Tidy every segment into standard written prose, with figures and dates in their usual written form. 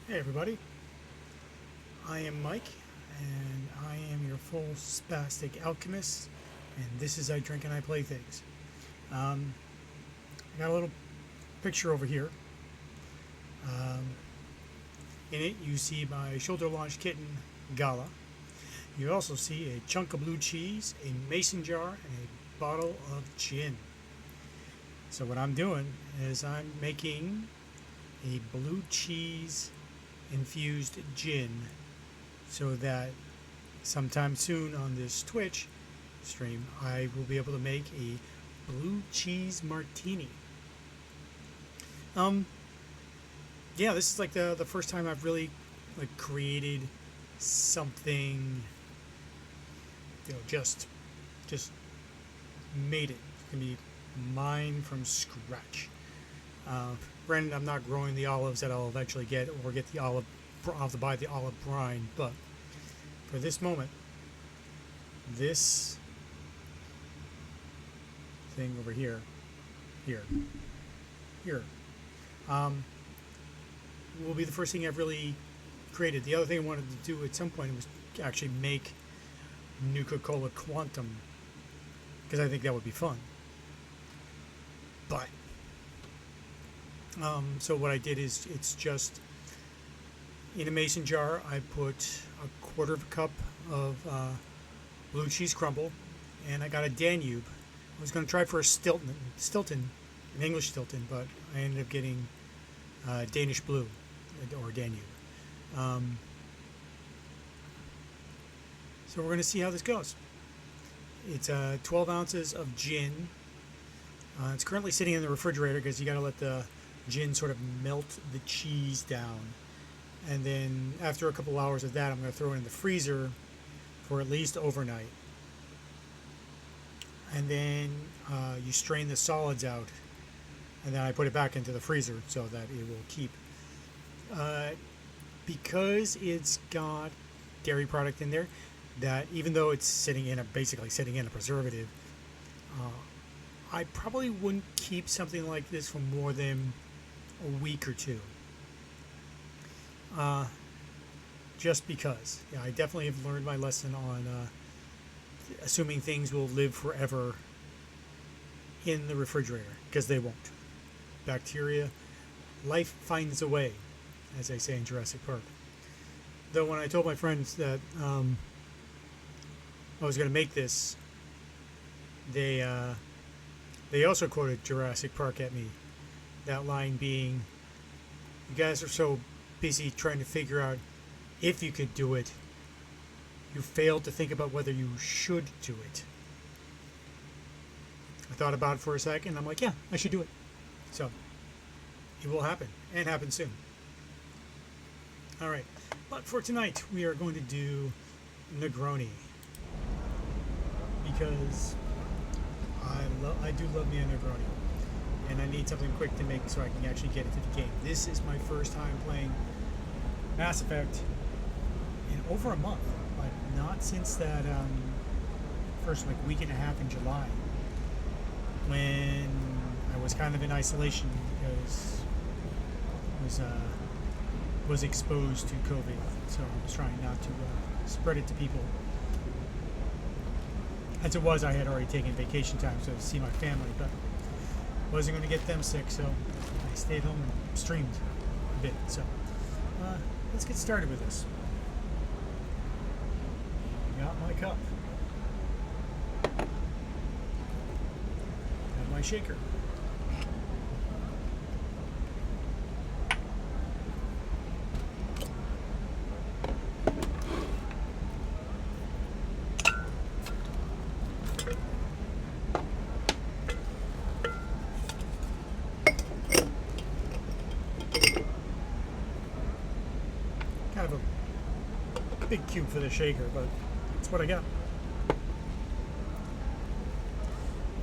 Hey everybody, I am Mike, and I am your full spastic alchemist, and this is I Drink and I Play Things. I got a little picture over here. In it you see my shoulder-launched kitten, Gala. You also see a chunk of blue cheese, a mason jar, and a bottle of gin. So what I'm doing is I'm making a blue cheese infused gin so that sometime soon on this Twitch stream I will be able to make a blue cheese martini. Yeah, this is like the first time I've really like created something, just made it. It's gonna be mine from scratch. Granted, I'm not growing the olives that I'll eventually get, or get the olive. I'll have to buy the olive brine. But for this moment, this thing over here, will be the first thing I've really created. The other thing I wanted to do at some point was actually make Nuka-Cola Quantum, because I think that would be fun. But so what I did is, it's just in a mason jar I put a quarter of a cup of blue cheese crumble, and I got a Danube. I was going to try for a Stilton, an English Stilton, but I ended up getting Danish Blue, or Danube. So we're going to see how this goes. It's 12 ounces of gin. It's currently sitting in the refrigerator because you got to let the gin sort of melt the cheese down. And then after a couple hours of that, I'm going to throw it in the freezer for at least overnight. And then you strain the solids out, and then I put it back into the freezer so that it will keep. Because it's got dairy product in there, that even though it's basically sitting in a preservative, I probably wouldn't keep something like this for more than a week or two. Just because. Yeah, I definitely have learned my lesson on assuming things will live forever in the refrigerator, because they won't. Bacteria, life finds a way, as they say in Jurassic Park. Though when I told my friends that I was going to make this, they also quoted Jurassic Park at me. That line being, "You guys are so busy trying to figure out if you could do it, you failed to think about whether you should do it." I thought about it for a second. I'm like, yeah, I should do it. So it will happen, and happen soon. All right, but for tonight we are going to do Negroni, because I do love me a Negroni, and I need something quick to make so I can actually get into the game. This is my first time playing Mass Effect in over a month, like not since that first week and a half in July, when I was kind of in isolation because I was exposed to COVID, so I was trying not to spread it to people. As it was, I had already taken vacation time to see my family, but wasn't going to get them sick, so I stayed home and streamed a bit. So let's get started with this. Got my cup. Got my shaker. Kind of a big cube for the shaker, but that's what I got.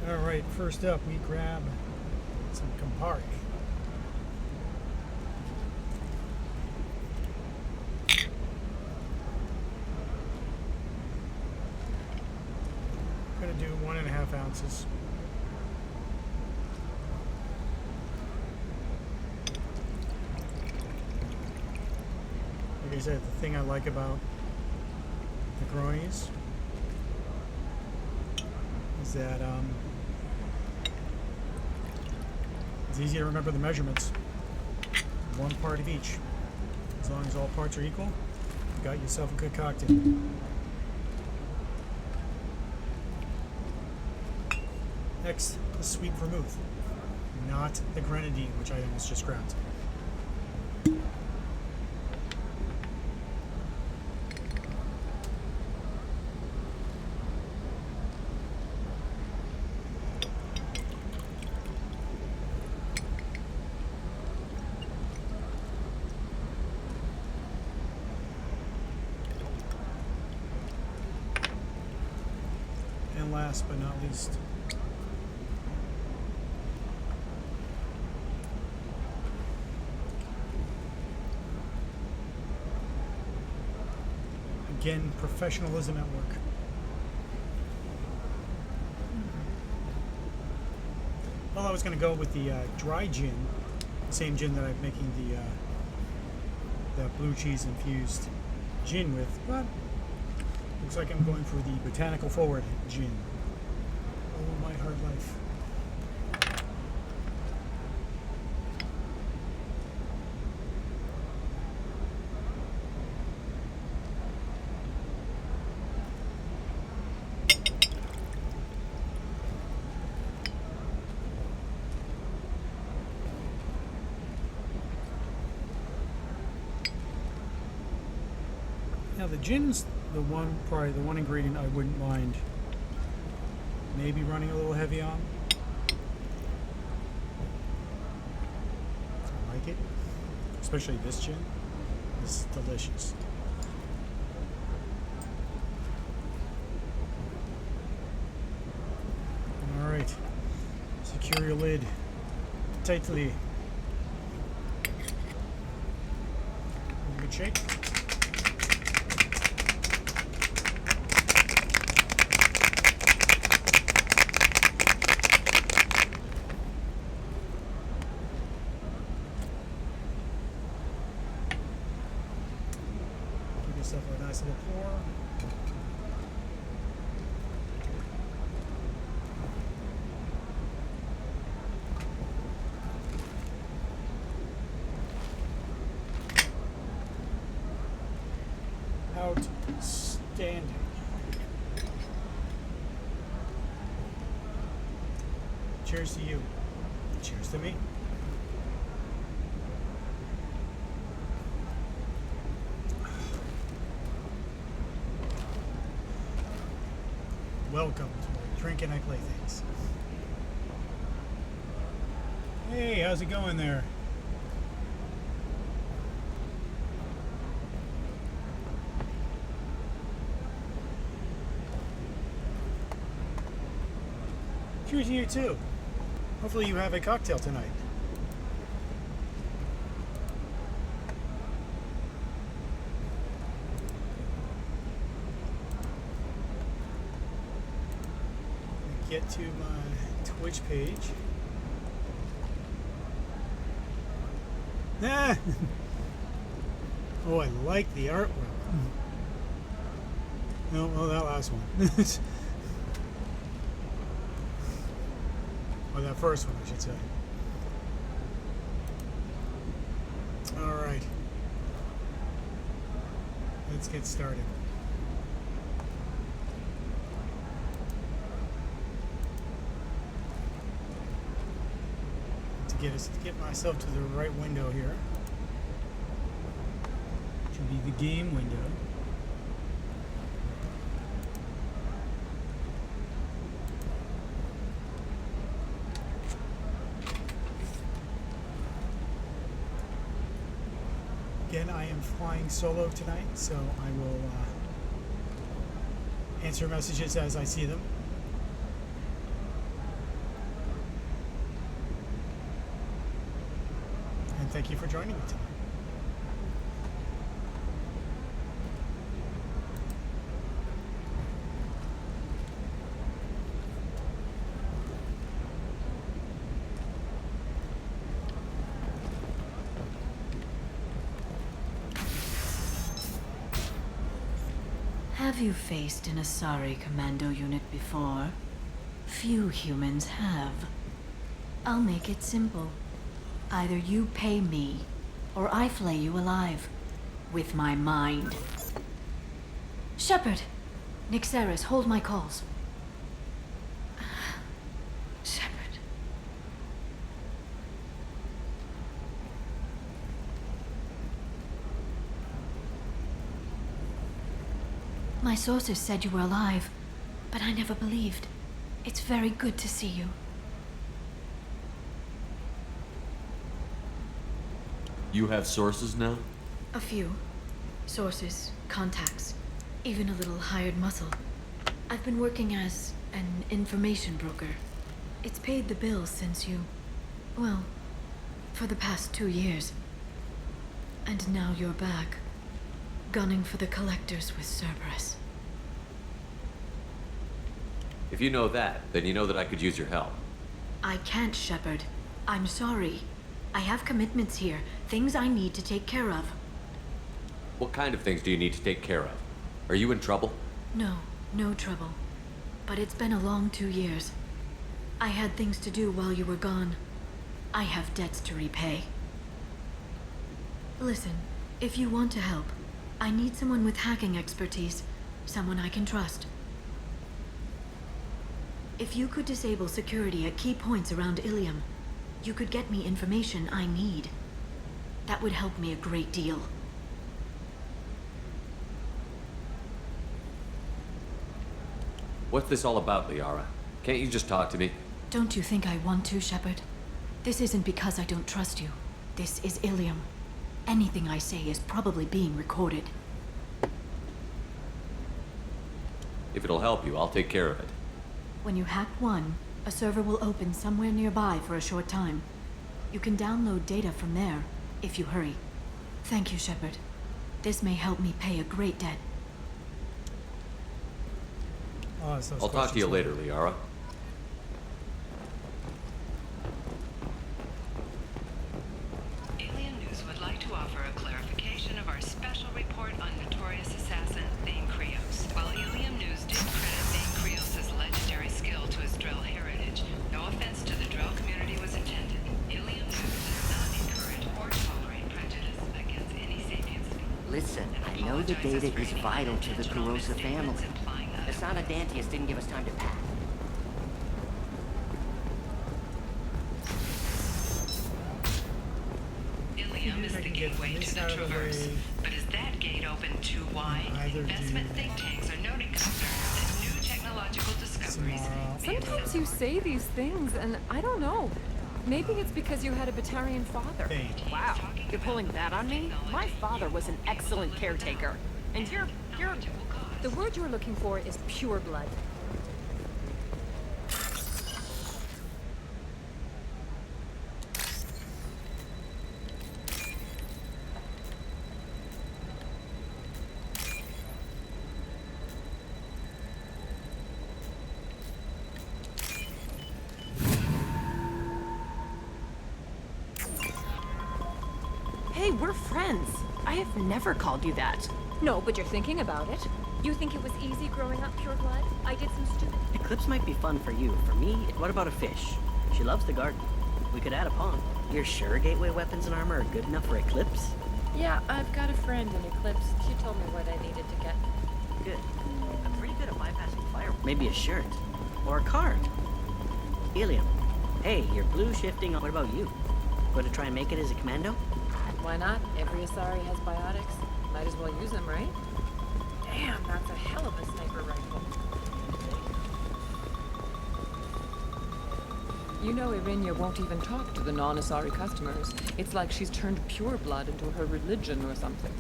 Alright, first up we grab some Campari. I'm going to do 1.5 ounces. I said, the thing I like about Negronis is that it's easy to remember the measurements. One part of each. As long as all parts are equal, you got yourself a good cocktail. Next, the sweet vermouth, not the grenadine, which I almost just grabbed. And last but not least, again, professionalism at work. Well, I was going to go with the dry gin, the same gin that I'm making the blue cheese infused gin with, but looks like I'm going for the botanical forward gin. Oh, my hard life. Now the gin's probably the one ingredient I wouldn't mind maybe running a little heavy on. I like it, especially this gin. This is delicious. All right, secure your lid tightly. Have a good shake. Yourself a nice little pour. Outstanding. Cheers to you. Cheers to me. Welcome to Drink and I Play Things. Hey, how's it going there? Cheers to you too. Hopefully you have a cocktail tonight. Get to my Twitch page. Ah! Oh, I like the artwork. No, well, that last one. Or that first one, I should say. All right. Let's get started. To get myself to the right window here, which will be the game window. Again, I am flying solo tonight, so I will answer messages as I see them. Thank you for joining me tonight. Have you faced an Asari commando unit before? Few humans have. I'll make it simple. Either you pay me, or I flay you alive. With my mind. Shepard! Nixeris, hold my calls. Shepard. My sources said you were alive, but I never believed. It's very good to see you. You have sources now? A few. Sources, contacts, even a little hired muscle. I've been working as an information broker. It's paid the bills since you... well, for the past 2 years. And now you're back, gunning for the collectors with Cerberus. If you know that, then you know that I could use your help. I can't, Shepard. I'm sorry. I have commitments here, things I need to take care of. What kind of things do you need to take care of? Are you in trouble? No, no trouble. But it's been a long 2 years. I had things to do while you were gone. I have debts to repay. Listen, if you want to help, I need someone with hacking expertise. Someone I can trust. If you could disable security at key points around llium, you could get me information I need. That would help me a great deal. What's this all about, Liara? Can't you just talk to me? Don't you think I want to, Shepard? This isn't because I don't trust you. This is llium. Anything I say is probably being recorded. If it'll help you, I'll take care of it. When you hack one, a server will open somewhere nearby for a short time. You can download data from there, if you hurry. Thank you, Shepard. This may help me pay a great debt. Oh, so I'll talk to you later, Liara. Alien News would like to offer a clarification of our special report on notorious assassin Thane Krios. While Alien News did credit Thane Krios' legendary skill to his Drell heritage, no offense to the Drell community was intended. Alien News does not encourage or tolerate prejudice against any sapient species. Listen, I know the data is vital to the Kurosa family. Asana Dantius didn't give us time to pack. Ilium is the gateway to the Traverse, but is that gate open too wide? Investment think tanks are noting concerns that new technological discoveries... Sometimes you say these things, and I don't know. Maybe it's because you had a Batarian father. Wow, you're pulling that on me? My father was an excellent caretaker. And you're... The word you're looking for is pure blood. Hey, we're friends. I have never called you that. No, but you're thinking about it. You think it was easy growing up pure blood? I did some stupid... Eclipse might be fun for you. For me, what about a fish? She loves the garden. We could add a pond. You're sure gateway weapons and armor are good enough for Eclipse? Yeah, I've got a friend in Eclipse. She told me what I needed to get. Good. I'm pretty good at bypassing fire. Maybe a shirt. Or a card. Helium. Hey, you're blue shifting. What about you? Going to try and make it as a commando? Why not? Every Asari has biotics. Might as well use them, right? Damn, that's a hell of a sniper rifle. You know Irinia won't even talk to the non-Asari customers. It's like she's turned pure blood into her religion or something.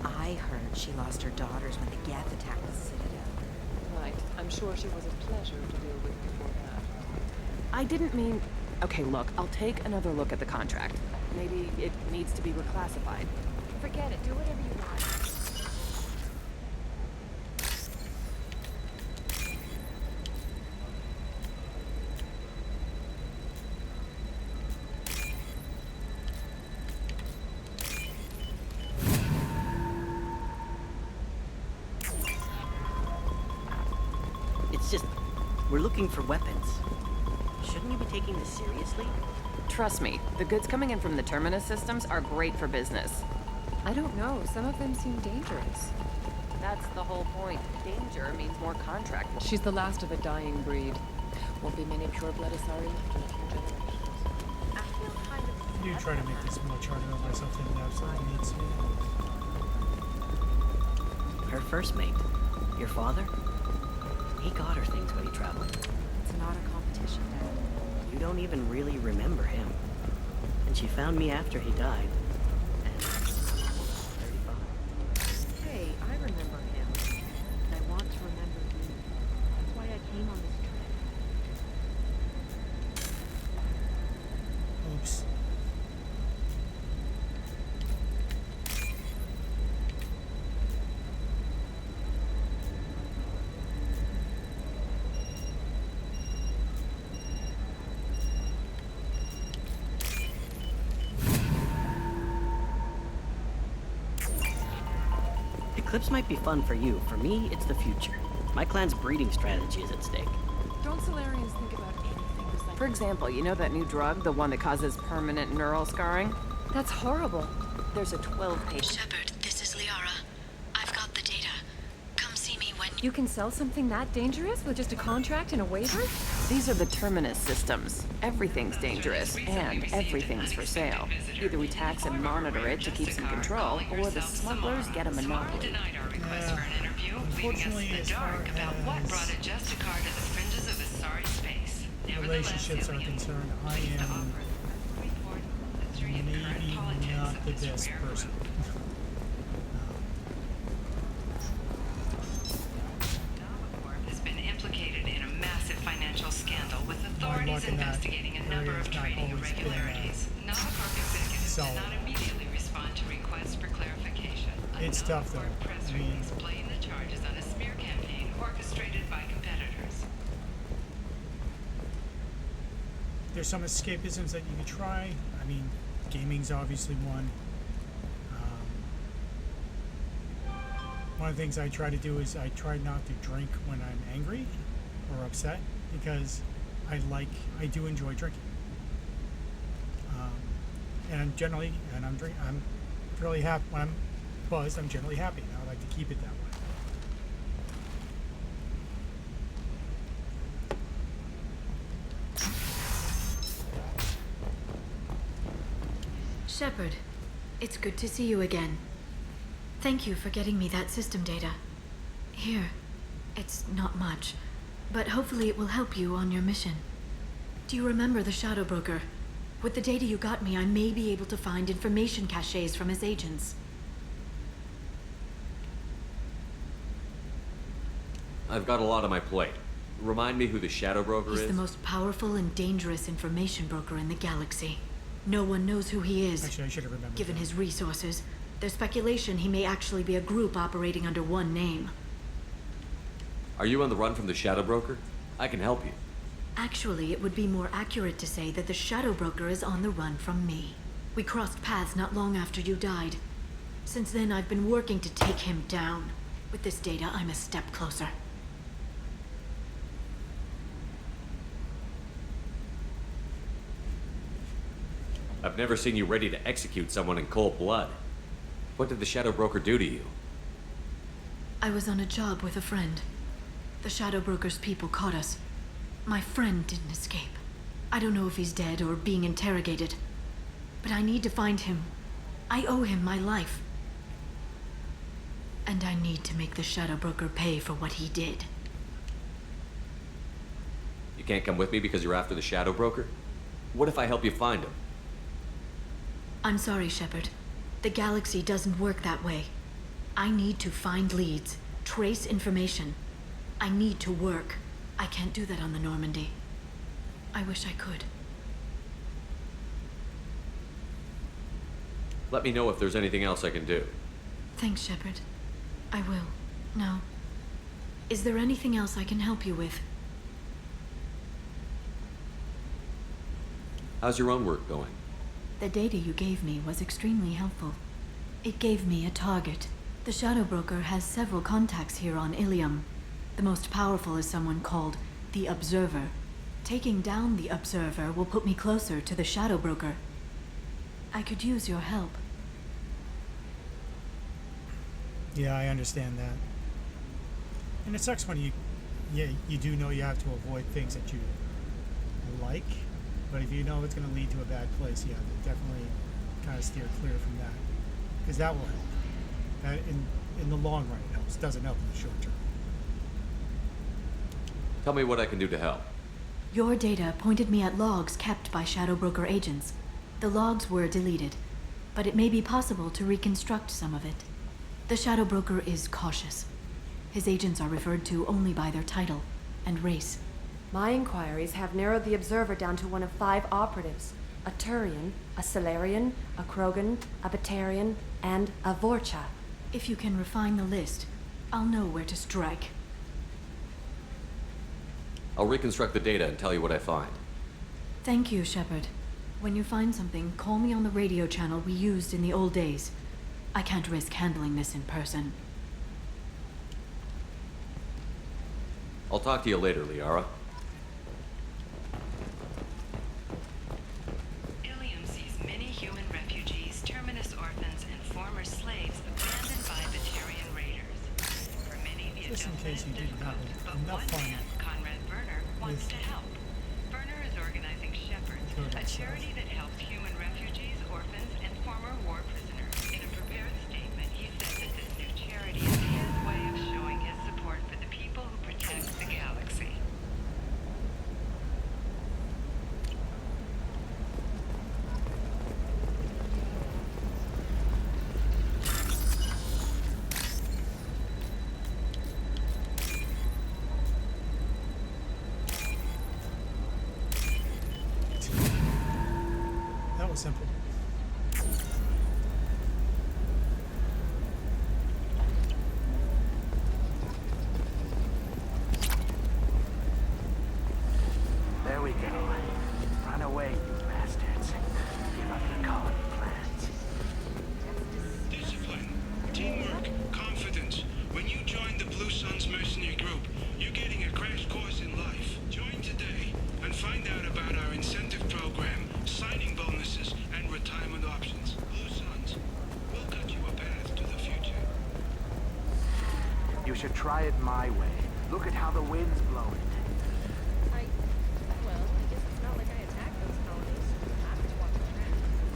I heard she lost her daughters when the Geth attacked the Citadel. Right. I'm sure she was a pleasure to deal with before that. I didn't mean... Okay, look, I'll take another look at the contract. Maybe it needs to be reclassified. Forget it. Do whatever you want. It's just, we're looking for weapons. Shouldn't you be taking this seriously? Trust me, the goods coming in from the Terminus systems are great for business. I don't know. Some of them seem dangerous. That's the whole point. Danger means more contract. She's the last of a dying breed. Won't be many pure-blood Asari left in a few generations. I feel kind of... You try to make this much harder on myself than it absolutely needs to be. Her first mate, your father, he got her things when he traveled. It's not a competition, Dad. You don't even really remember him. And she found me after he died. And 35. Hey, I remember him. And I want to remember you. That's why I came on this trip. Oops. Eclipse might be fun for you. For me, it's the future. My clan's breeding strategy is at stake. Don't Solarians think about anything besides... For example, you know that new drug, the one that causes permanent neural scarring? That's horrible. There's a 12-page... Shepard, this is Liara. I've got the data. Come see me when You can sell something that dangerous with just a contract and a waiver? These are the Terminus systems. Everything's dangerous, and everything's for sale. Either we tax and monitor it to keep some control, or the smugglers get a monopoly. Denied our request for an interview, leaving us in Unfortunately, the as dark far about what as brought a Justicar to the fringes of Asari space. relationships are Alien concerned, I pleased to am offer the report on the history and current maybe politics not of the this best rare person. group. Navacorp has been implicated in a massive financial scandal with authorities luck in that investigating a number area of has not trading always been, irregularities. Navacorp executives solid. did not immediately respond to requests for clarification. A It's tough, though. Navacorp press I mean- release blamed the charges on a smear campaign orchestrated by competitors. There's some escapisms that you can try. I mean, gaming's obviously one. One of the things I try to do is I try not to drink when I'm angry or upset because I do enjoy drinking. And I'm really happy when I'm buzzed. I'm generally happy, and I like to keep it that way. Shepard, it's good to see you again. Thank you for getting me that system data. Here, it's not much, but hopefully it will help you on your mission. Do you remember the Shadow Broker? With the data you got me, I may be able to find information caches from his agents. I've got a lot on my plate. Remind me who the Shadow Broker He's is? the most powerful and dangerous information broker in the galaxy. No one knows who he is. Actually, I should have remembered. Given that. his resources, there's speculation he may actually be a group operating under one name. Are you on the run from the Shadow Broker? I can help you. Actually, it would be more accurate to say that the Shadow Broker is on the run from me. We crossed paths not long after you died. Since then, I've been working to take him down. With this data, I'm a step closer. I've never seen you ready to execute someone in cold blood. What did the Shadow Broker do to you? I was on a job with a friend. The Shadow Broker's people caught us. My friend didn't escape. I don't know if he's dead or being interrogated. But I need to find him. I owe him my life. And I need to make the Shadow Broker pay for what he did. You can't come with me because you're after the Shadow Broker? What if I help you find him? I'm sorry, Shepard. The galaxy doesn't work that way. I need to find leads, trace information. I need to work. I can't do that on the Normandy. I wish I could. Let me know if there's anything else I can do. Thanks, Shepard. I will. Now, is there anything else I can help you with? How's your own work going? The data you gave me was extremely helpful. It gave me a target. The Shadow Broker has several contacts here on Ilium. The most powerful is someone called the Observer. Taking down the Observer will put me closer to the Shadow Broker. I could use your help. Yeah, I understand that. And it sucks when you do know you have to avoid things that you like, but if you know it's going to lead to a bad place, yeah, definitely kind of steer clear from that, because that will help. In the long run, it helps. Doesn't help in the short term. Tell me what I can do to help. Your data pointed me at logs kept by Shadow Broker agents. The logs were deleted, but it may be possible to reconstruct some of it. The Shadow Broker is cautious. His agents are referred to only by their title and race. My inquiries have narrowed the Observer down to one of 5 operatives. A Turian, a Solarian, a Krogan, a Batarian, and a Vorcha. If you can refine the list, I'll know where to strike. I'll reconstruct the data and tell you what I find. Thank you, Shepard. When you find something, call me on the radio channel we used in the old days. I can't risk handling this in person. I'll talk to you later, Liara. Ilium sees many human refugees, terminus orphans, and former slaves abandoned by Batarian raiders. For many, the Just in case you adjustment is didn't have difficult, but enough one fun man, Conrad Werner, wants with to help. Werner is organizing Shepherds, a charity that helps human refugees, orphans, and former war prisoners. In a prepared statement, he said that this new charity is his way of showing his support for the people who protect the galaxy. That was simple. There we go. Run away, you bastards. Give up your colony plans. Discipline, teamwork, confidence. When you join the Blue Suns mercenary group, you're getting a crash course in life. Join today and find out about our incentive program, signing bonuses, and retirement options. Blue Suns, we'll cut you a path to the future. You should try it my way. Look at how the wind's blowing. Well, I guess it's not like I attacked those colonies. I'm just watching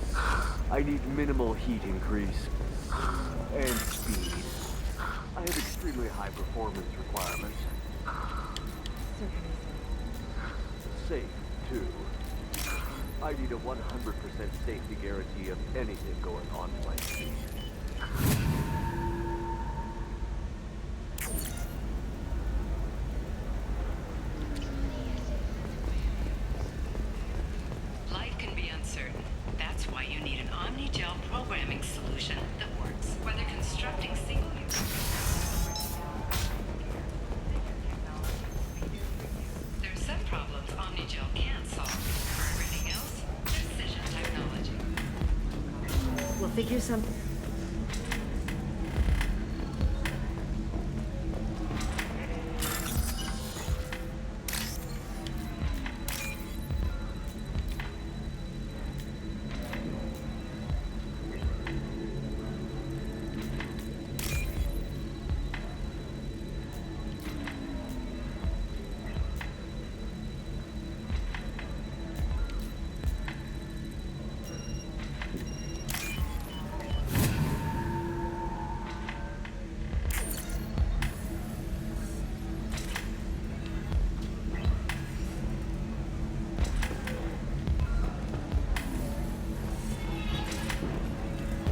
trends. I need minimal heat increase. And speed. I have extremely high performance requirements. Safe, too. I need a 100% safety guarantee of anything going on like me. Life can be uncertain. That's why you need an Omni-Gel programming solution that works. Whether constructing single-use... There are some problems Omni-Gel can't solve. For everything else, precision technology. We'll figure something.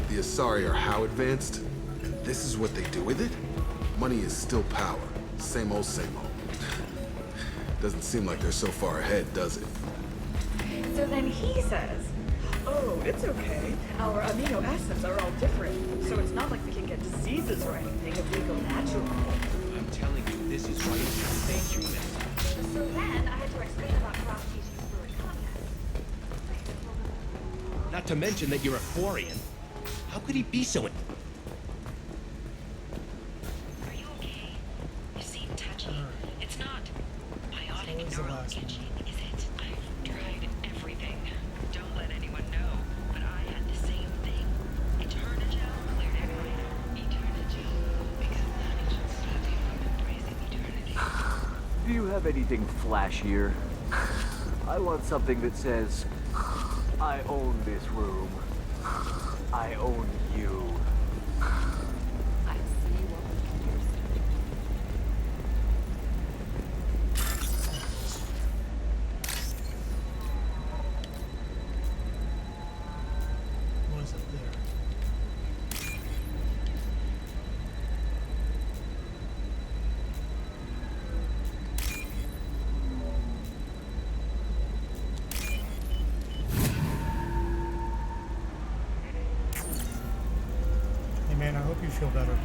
The Asari are how advanced? And this is what they do with it? Money is still power. Same old, same old. Doesn't seem like they're so far ahead, does it? So then he says, oh, it's okay. Our amino acids are all different, so it's not like we can get diseases or anything if we go natural. I'm telling you, this is why you should stay human. So then I had to explain about cross-species fluid contact. Not to mention that you're a Quarian. How could he be so... Are you okay? You seem touchy. Do you have anything flashier? I want something that says, I own this room. I own you. I see what we can do. Was it there? Hey man, I hope you feel better.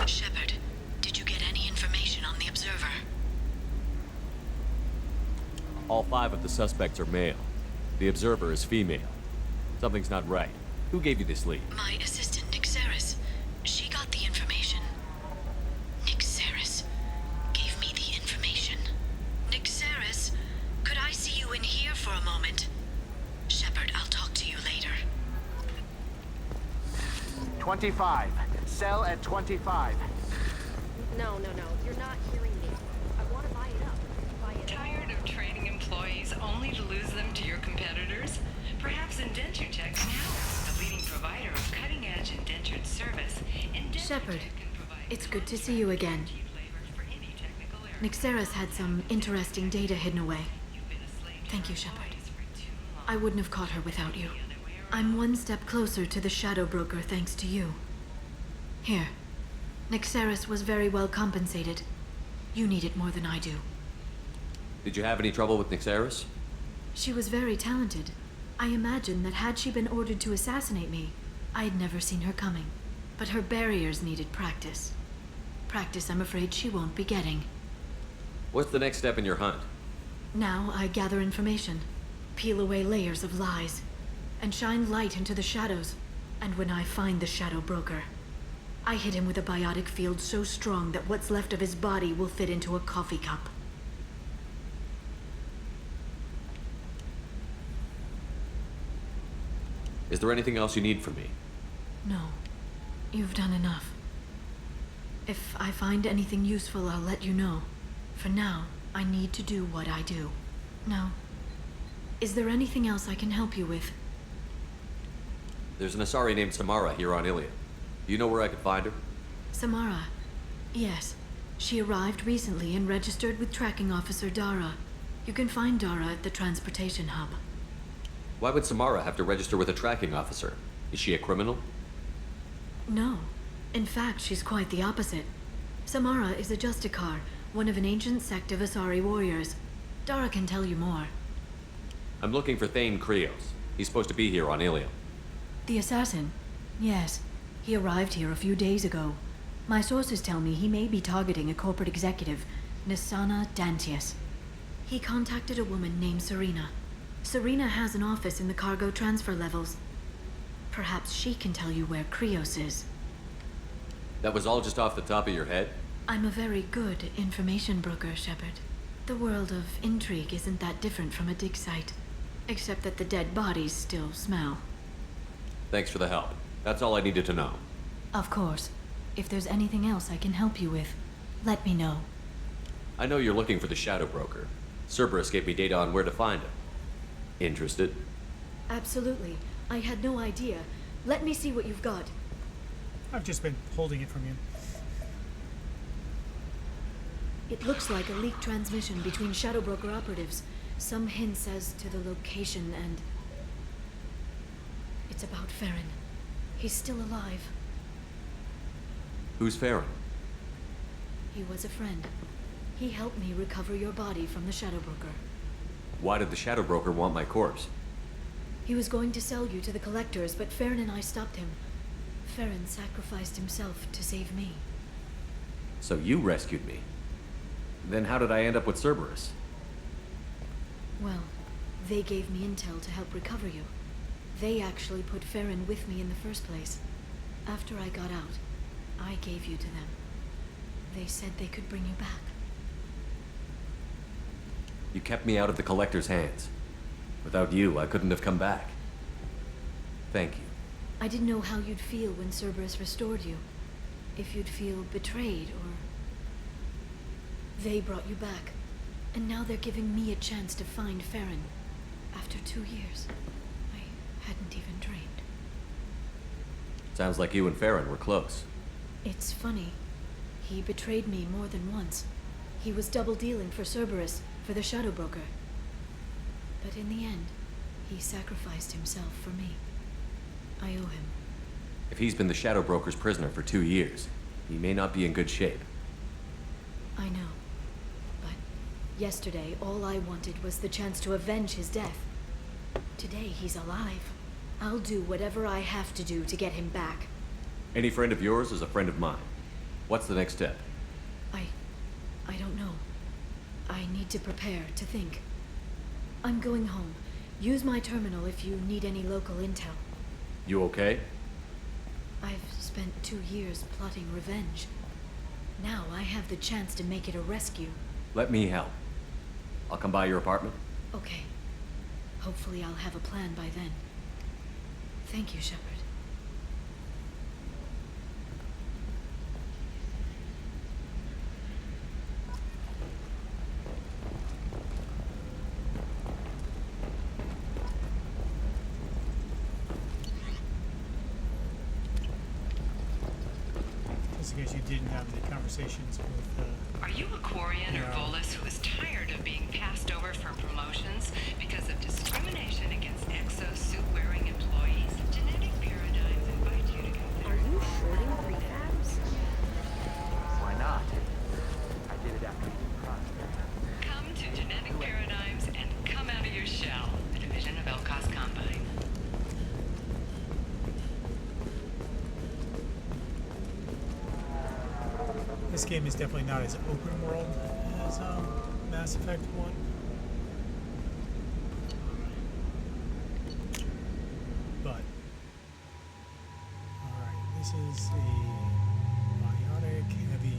Shepard, did you get any information on the Observer? All 5 of the suspects are male. The observer is female. Something's not right. Who gave you this lead? My assistant, Nick Saris. She got the information. Nick Saris gave me the information. Nick Saris, could I see you in here for a moment? Shepard, I'll talk to you later. 25. Sell at 25. No, you're not hearing me. I want to buy it up. Buy it up. Tired of training employees only to lose them to your competitors? Perhaps Indenture Tech can help. The leading provider of cutting-edge indentured service. Shepard, it's good to see you again. Nick Saris had some interesting data hidden away. Thank you, Shepard. I wouldn't have caught her without you. I'm one step closer to the Shadow Broker thanks to you. Here. Nick Saris was very well compensated. You need it more than I do. Did you have any trouble with Nixaris? She was very talented. I imagine that had she been ordered to assassinate me, I'd never seen her coming. But her barriers needed practice. Practice I'm afraid she won't be getting. What's the next step in your hunt? Now I gather information, peel away layers of lies, and shine light into the shadows. And when I find the Shadow Broker, I hit him with a biotic field so strong that what's left of his body will fit into a coffee cup. Is there anything else you need from me? No. You've done enough. If I find anything useful, I'll let you know. For now, I need to do what I do. Now, is there anything else I can help you with? There's an Asari named Samara here on Ilium. Do you know where I could find her? Samara. Yes. She arrived recently and registered with Tracking Officer Dara. You can find Dara at the transportation hub. Why would Samara have to register with a tracking officer? Is she a criminal? No. In fact, she's quite the opposite. Samara is a Justicar, one of an ancient sect of Asari warriors. Dara can tell you more. I'm looking for Thane Krios. He's supposed to be here on Ilium. The assassin? Yes. He arrived here a few days ago. My sources tell me he may be targeting a corporate executive, Nisana Dantius. He contacted a woman named Serena. Serena has an office in the cargo transfer levels. Perhaps she can tell you where Krios is. That was all just off the top of your head? I'm a very good information broker, Shepard. The world of intrigue isn't that different from a dig site, except that the dead bodies still smell. Thanks for the help. That's all I needed to know. Of course. If there's anything else I can help you with, let me know. I know you're looking for the Shadow Broker. Cerberus gave me data on where to find him. Interested? Absolutely. I had no idea. Let me see what you've got. I've just been holding it from you. It looks like a leaked transmission between Shadow Broker operatives. Some hints as to the location and... It's about Farron. He's still alive. Who's Farron? He was a friend. He helped me recover your body from the Shadow Broker. Why did the Shadow Broker want my corpse? He was going to sell you to the collectors, but Farron and I stopped him. Farron sacrificed himself to save me. So you rescued me. Then how did I end up with Cerberus? Well, they gave me intel to help recover you. They actually put Farron with me in the first place. After I got out, I gave you to them. They said they could bring you back. You kept me out of the Collector's hands. Without you, I couldn't have come back. Thank you. I didn't know how you'd feel when Cerberus restored you. If you'd feel betrayed, or... They brought you back, and now they're giving me a chance to find Farron. After 2 years, I hadn't even dreamed. Sounds like you and Farron were close. It's funny. He betrayed me more than once. He was double-dealing for Cerberus, for the Shadow Broker. But in the end, he sacrificed himself for me. I owe him. If he's been the Shadow Broker's prisoner for 2 years, he may not be in good shape. I know. But yesterday, all I wanted was the chance to avenge his death. Today, he's alive. I'll do whatever I have to do to get him back. Any friend of yours is a friend of mine. What's the next step? I don't know. I need to prepare, to think. I'm going home. Use my terminal if you need any local intel. You okay? I've spent 2 years plotting revenge. Now I have the chance to make it a rescue. Let me help. I'll come by your apartment. Okay. Hopefully I'll have a plan by then. Thank you, Shepard. Just in case you didn't have the conversations with... Are you a Quarian or Volus who is tired of being passed over for promotions because of discrimination against exosuit-wearing employees? Genetic paradigms invite you to consider... Are you shorting prefabs? Why not? I did it after you prospect. Come to Genetic Paradigms and come out of your shell. A division of Elcos Combine. This game is definitely not as open world as Mass Effect 1. But, alright, this is a biotic heavy.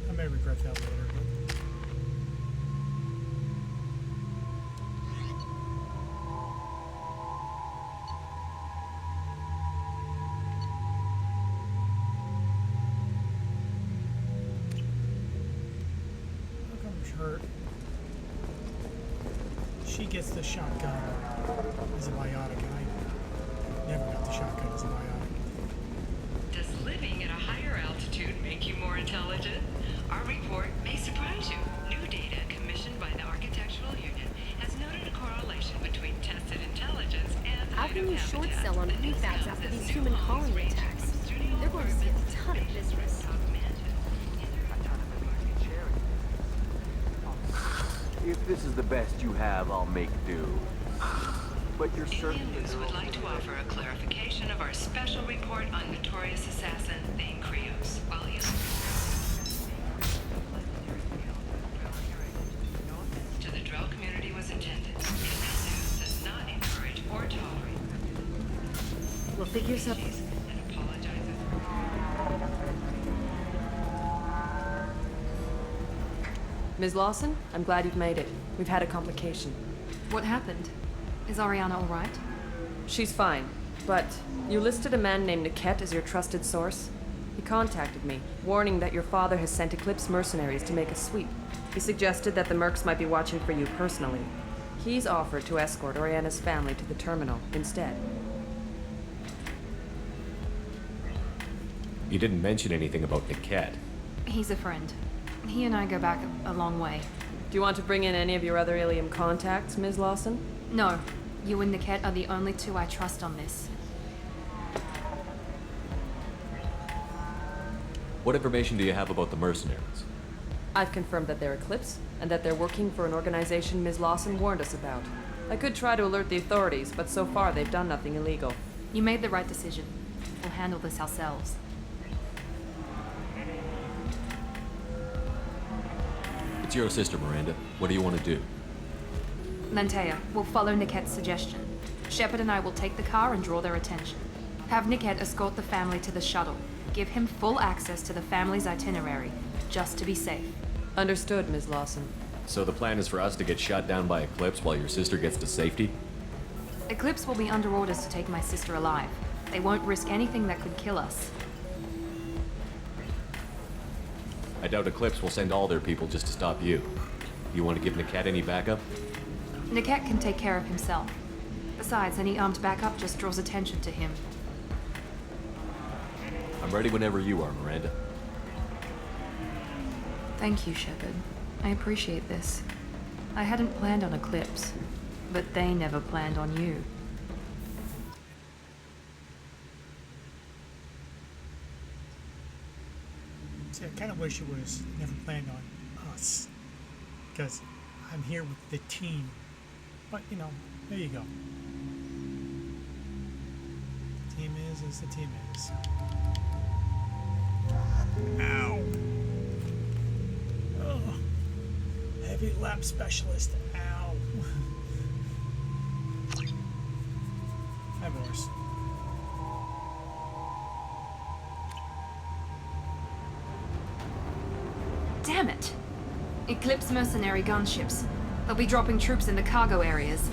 I may regret that later, but how come her? She gets the shotgun as a biotic, and I never got the shotgun as a biotic. Does living at a higher altitude make you more intelligent? Our report may surprise you. New data commissioned by the Architectural Union has noted a correlation between tested intelligence and How can you short habitat. sell on The news prefabs comes after as these new human homes colony range attacks? from studio They're going to see a apartments ton of to business. rooftop mansions. A ton of immediate charity. If this is the best you have, I'll make do. But you're certain Alien that News they're would all like to together? offer a clarification of our special report on notorious assassin Thane Krios. While you to the Drell community was intended. Alien News does not encourage or tolerate. We'll figure something. And apologizes. Ms. Lawson, I'm glad you've made it. We've had a complication. What happened? Is Ariana all right? She's fine, but you listed a man named Niket as your trusted source. He contacted me, warning that your father has sent Eclipse mercenaries to make a sweep. He suggested that the Mercs might be watching for you personally. He's offered to escort Oriana's family to the terminal instead. You didn't mention anything about Niket. He's a friend. He and I go back a long way. Do you want to bring in any of your other Ilium contacts, Ms. Lawson? No. You and Niket are the only two I trust on this. What information do you have about the mercenaries? I've confirmed that they're Eclipse, and that they're working for an organization Ms. Lawson warned us about. I could try to alert the authorities, but so far they've done nothing illegal. You made the right decision. We'll handle this ourselves. It's your sister, Miranda. What do you want to do? Lantea, we'll follow Nickette's suggestion. Shepard and I will take the car and draw their attention. Have Nickette escort the family to the shuttle. Give him full access to the family's itinerary, just to be safe. Understood, Ms. Lawson. So the plan is for us to get shot down by Eclipse while your sister gets to safety? Eclipse will be under orders to take my sister alive. They won't risk anything that could kill us. I doubt Eclipse will send all their people just to stop you. You want to give Nickette any backup? Nickette can take care of himself. Besides, any armed backup just draws attention to him. I'm ready whenever you are, Miranda. Thank you, Shepard. I appreciate this. I hadn't planned on Eclipse, but they never planned on you. See, I kind of wish it was never planned on us, because I'm here with the team. But, you know, there you go. The team is as the team is. Ow. Oh. Heavy lap specialist. Ow. Hi, Boris. Damn it! Eclipse mercenary gunships. They'll be dropping troops in the cargo areas.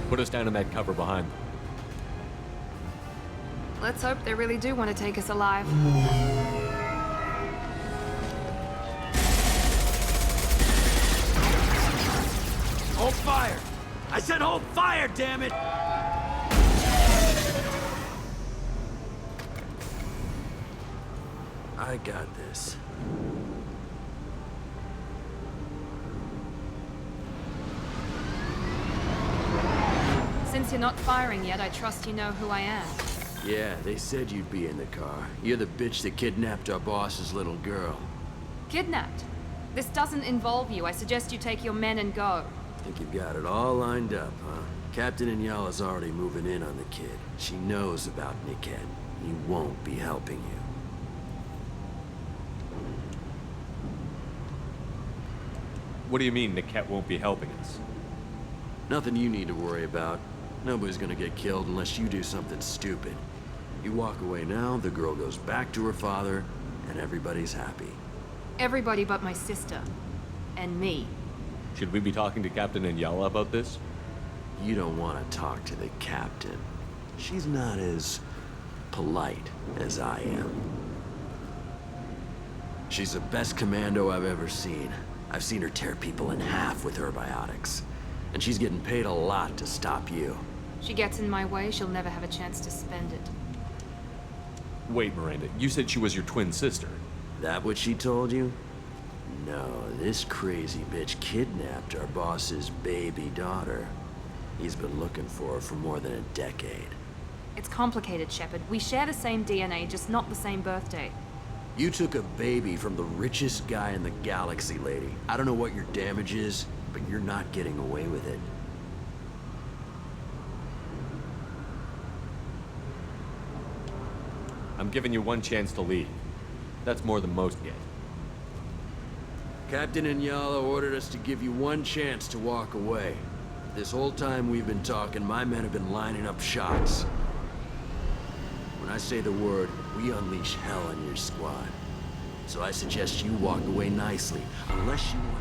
Put us down in that cover behind them. Let's hope they really do want to take us alive. Hold fire! I said hold fire, damn it! I got this. Since you're not firing yet, I trust you know who I am. Yeah, they said you'd be in the car. You're the bitch that kidnapped our boss's little girl. Kidnapped? This doesn't involve you. I suggest you take your men and go. Think you've got it all lined up, huh? Captain Inyala's already moving in on the kid. She knows about Nickette. He won't be helping you. What do you mean Nickette won't be helping us? Nothing you need to worry about. Nobody's gonna get killed unless you do something stupid. You walk away now, the girl goes back to her father, and everybody's happy. Everybody but my sister. And me. Should we be talking to Captain Inyala about this? You don't want to talk to the captain. She's not as polite as I am. She's the best commando I've ever seen. I've seen her tear people in half with her biotics. And she's getting paid a lot to stop you. She gets in my way, she'll never have a chance to spend it. Wait, Miranda, you said she was your twin sister. That what she told you? No, this crazy bitch kidnapped our boss's baby daughter. He's been looking for her for more than a decade. It's complicated, Shepard. We share the same DNA, just not the same birthday. You took a baby from the richest guy in the galaxy, lady. I don't know what your damage is, but you're not getting away with it. I'm giving you one chance to leave. That's more than most get. Captain Inyala ordered us to give you one chance to walk away. This whole time we've been talking, my men have been lining up shots. When I say the word, we unleash hell on your squad. So I suggest you walk away nicely, unless you want...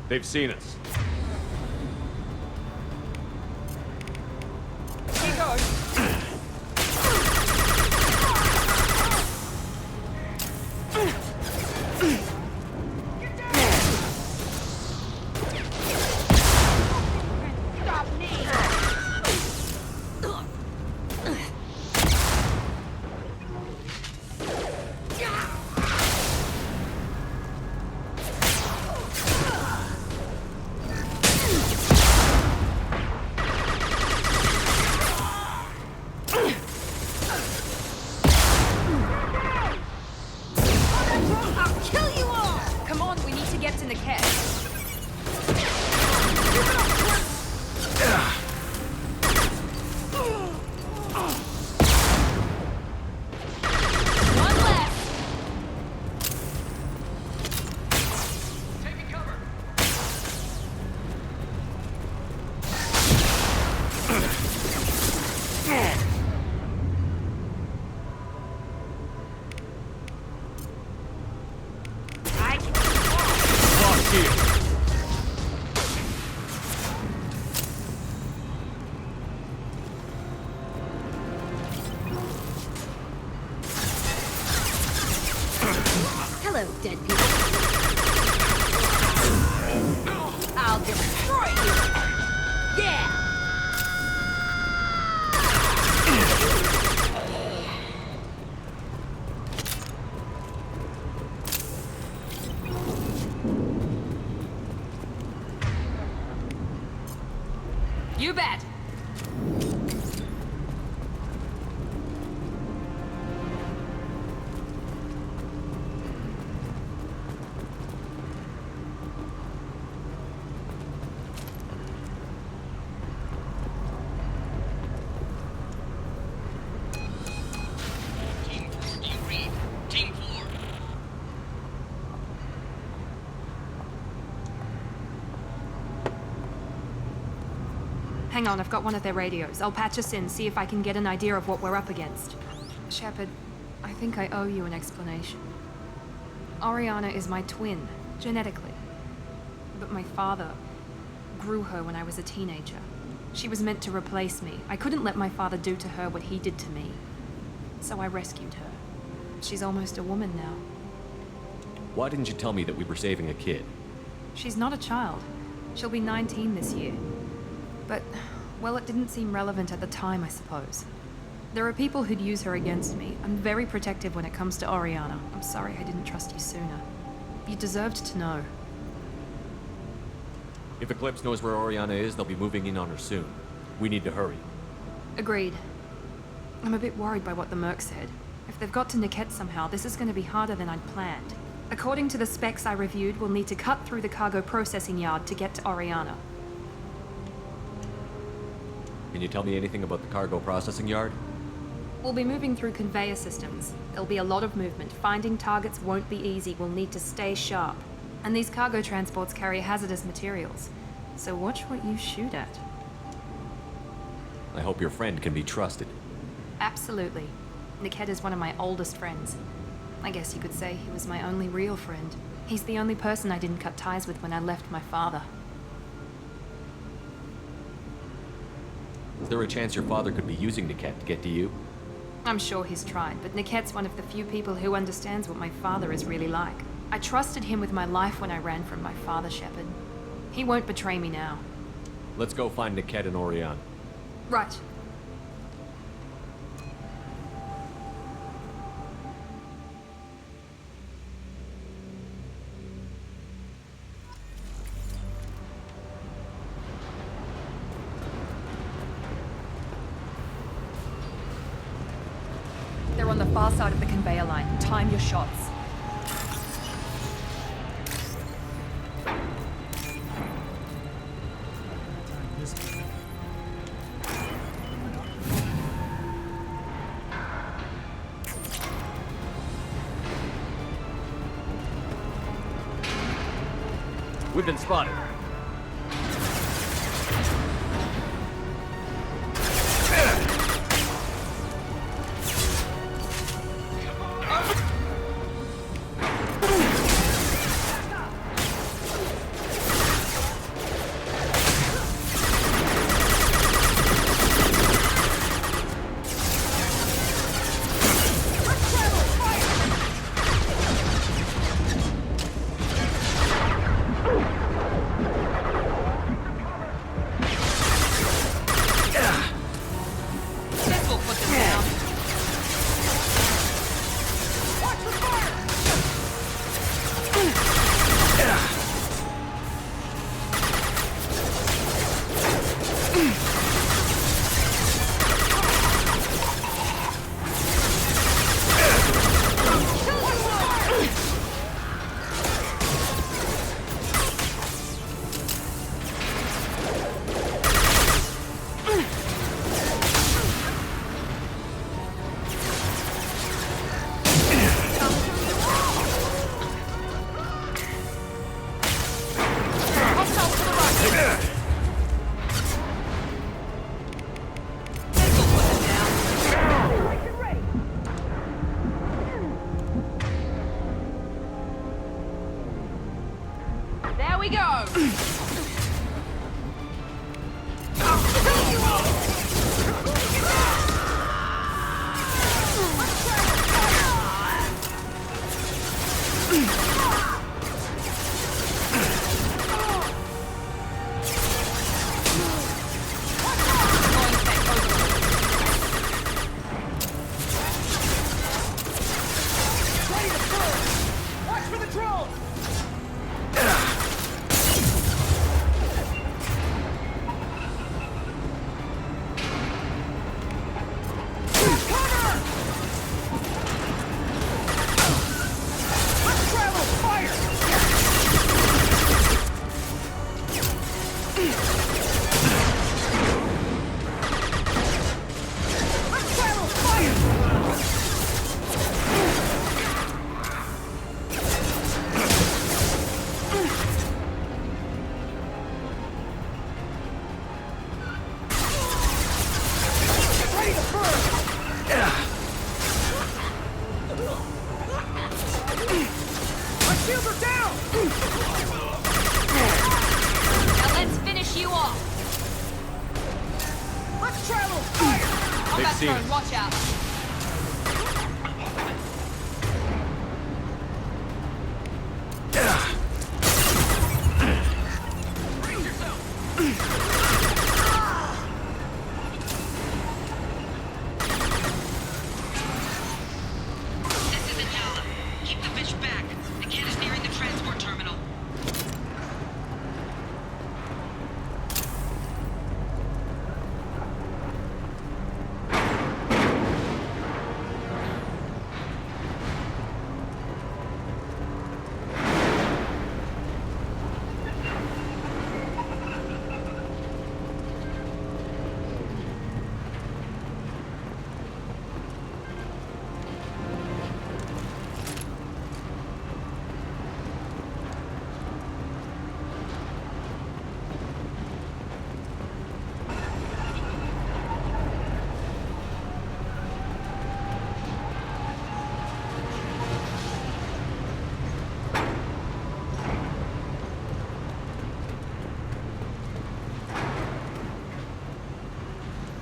They've seen us. Here goes. get to Niket. One left. Taking cover. Locked here. Hello, dead people. I'll destroy you! Yeah! You bet. Team 4, do you read? Team 4. Hang on, I've got one of their radios. I'll patch us in, see if I can get an idea of what we're up against. Shepard, I think I owe you an explanation. Oriana is my twin, genetically. But my father grew her when I was a teenager. She was meant to replace me. I couldn't let my father do to her what he did to me. So I rescued her. She's almost a woman now. Why didn't you tell me that we were saving a kid? She's not a child. She'll be 19 this year. But, well, it didn't seem relevant at the time, I suppose. There are people who'd use her against me. I'm very protective when it comes to Oriana. I'm sorry I didn't trust you sooner. You deserved to know. If Eclipse knows where Oriana is, they'll be moving in on her soon. We need to hurry. Agreed. I'm a bit worried by what the Merc said. If they've got to Niket somehow, this is going to be harder than I'd planned. According to the specs I reviewed, we'll need to cut through the cargo processing yard to get to Oriana. Can you tell me anything about the cargo processing yard? We'll be moving through conveyor systems. There'll be a lot of movement. Finding targets won't be easy. We'll need to stay sharp. And these cargo transports carry hazardous materials. So watch what you shoot at. I hope your friend can be trusted. Absolutely. Niket is one of my oldest friends. I guess you could say he was my only real friend. He's the only person I didn't cut ties with when I left my father. Is there a chance your father could be using Niket to get to you? I'm sure he's tried, but Niket's one of the few people who understands what my father is really like. I trusted him with my life when I ran from my father, Shepard. He won't betray me now. Let's go find Niket and Oriana. Right. They're on the far side of the conveyor line. Time your shots. We've been spotted. we go! Watch out.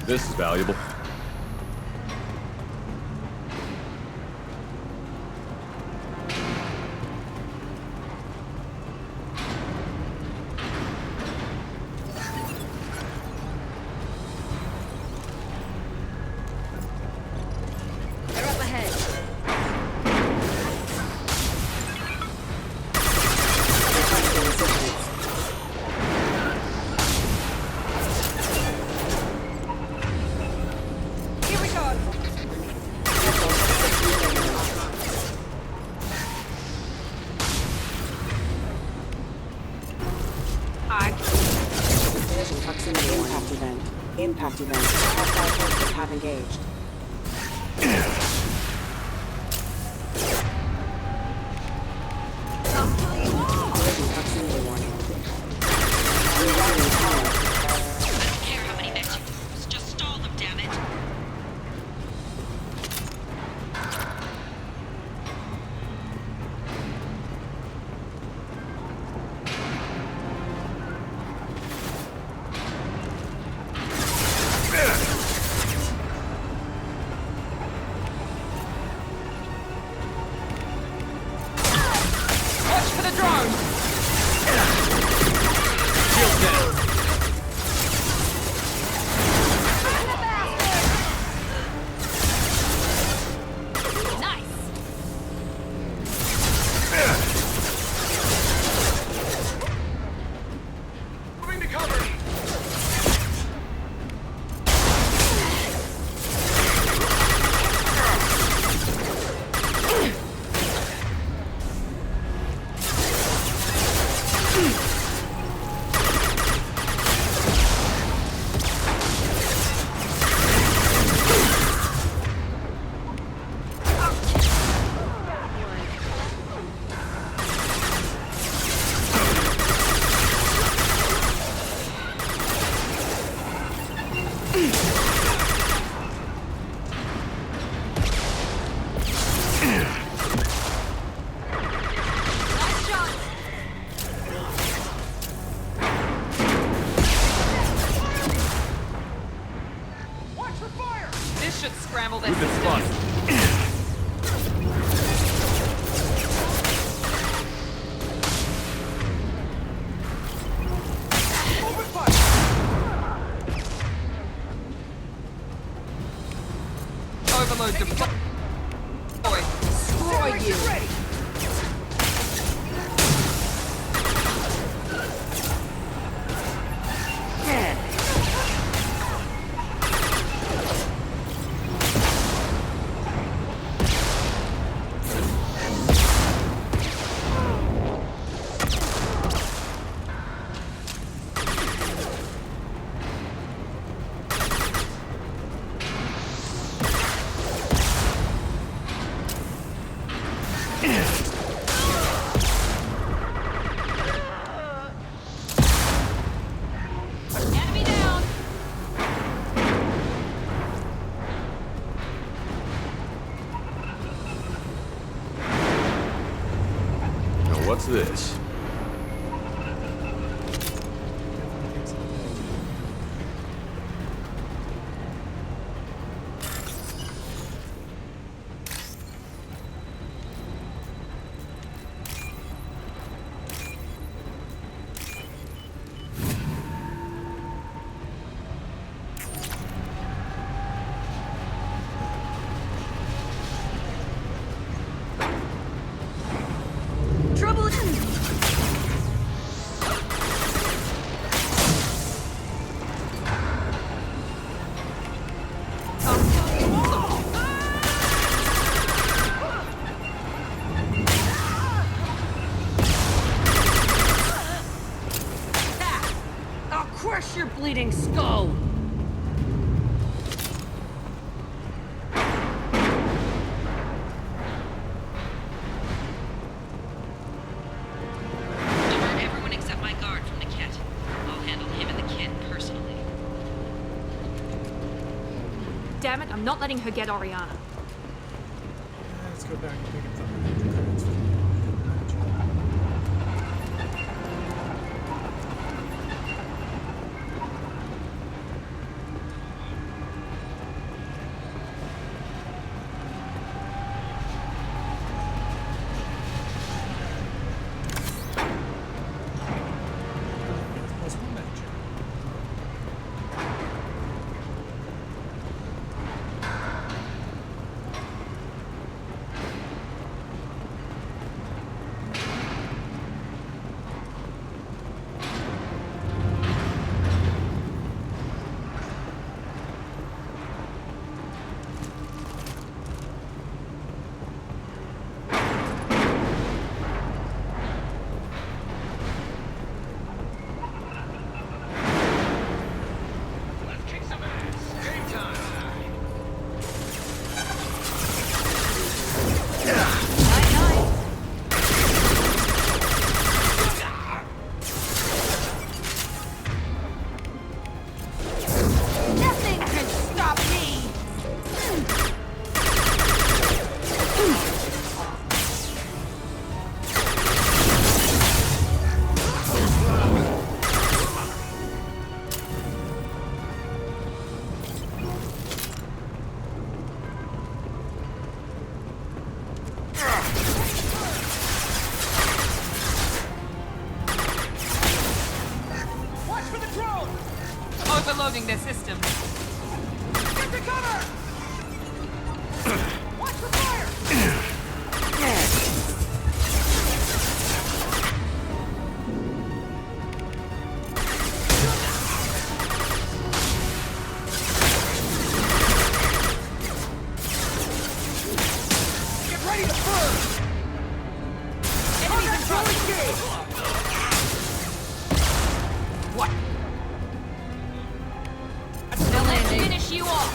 This is valuable. They're up ahead. Here we go. Proximity impact event. Impact event. Hostile forces have engaged. Proximity warning. Rerouting power. I don't care how many mechs you use. Just stall them, damn it. Watch for the drone! Shield down. Nice! Moving to cover. Nice shot! Destroy you! What's this? Your bleeding skull! Divert everyone except my guard from Niket. I'll handle him and the kid personally. Damn it, I'm not letting her get Oriana. Let's go back and pick up the Overloading their system. Get to cover! Watch for fire! Get ready to burn! Enemies in front! What? Now let's finish you off.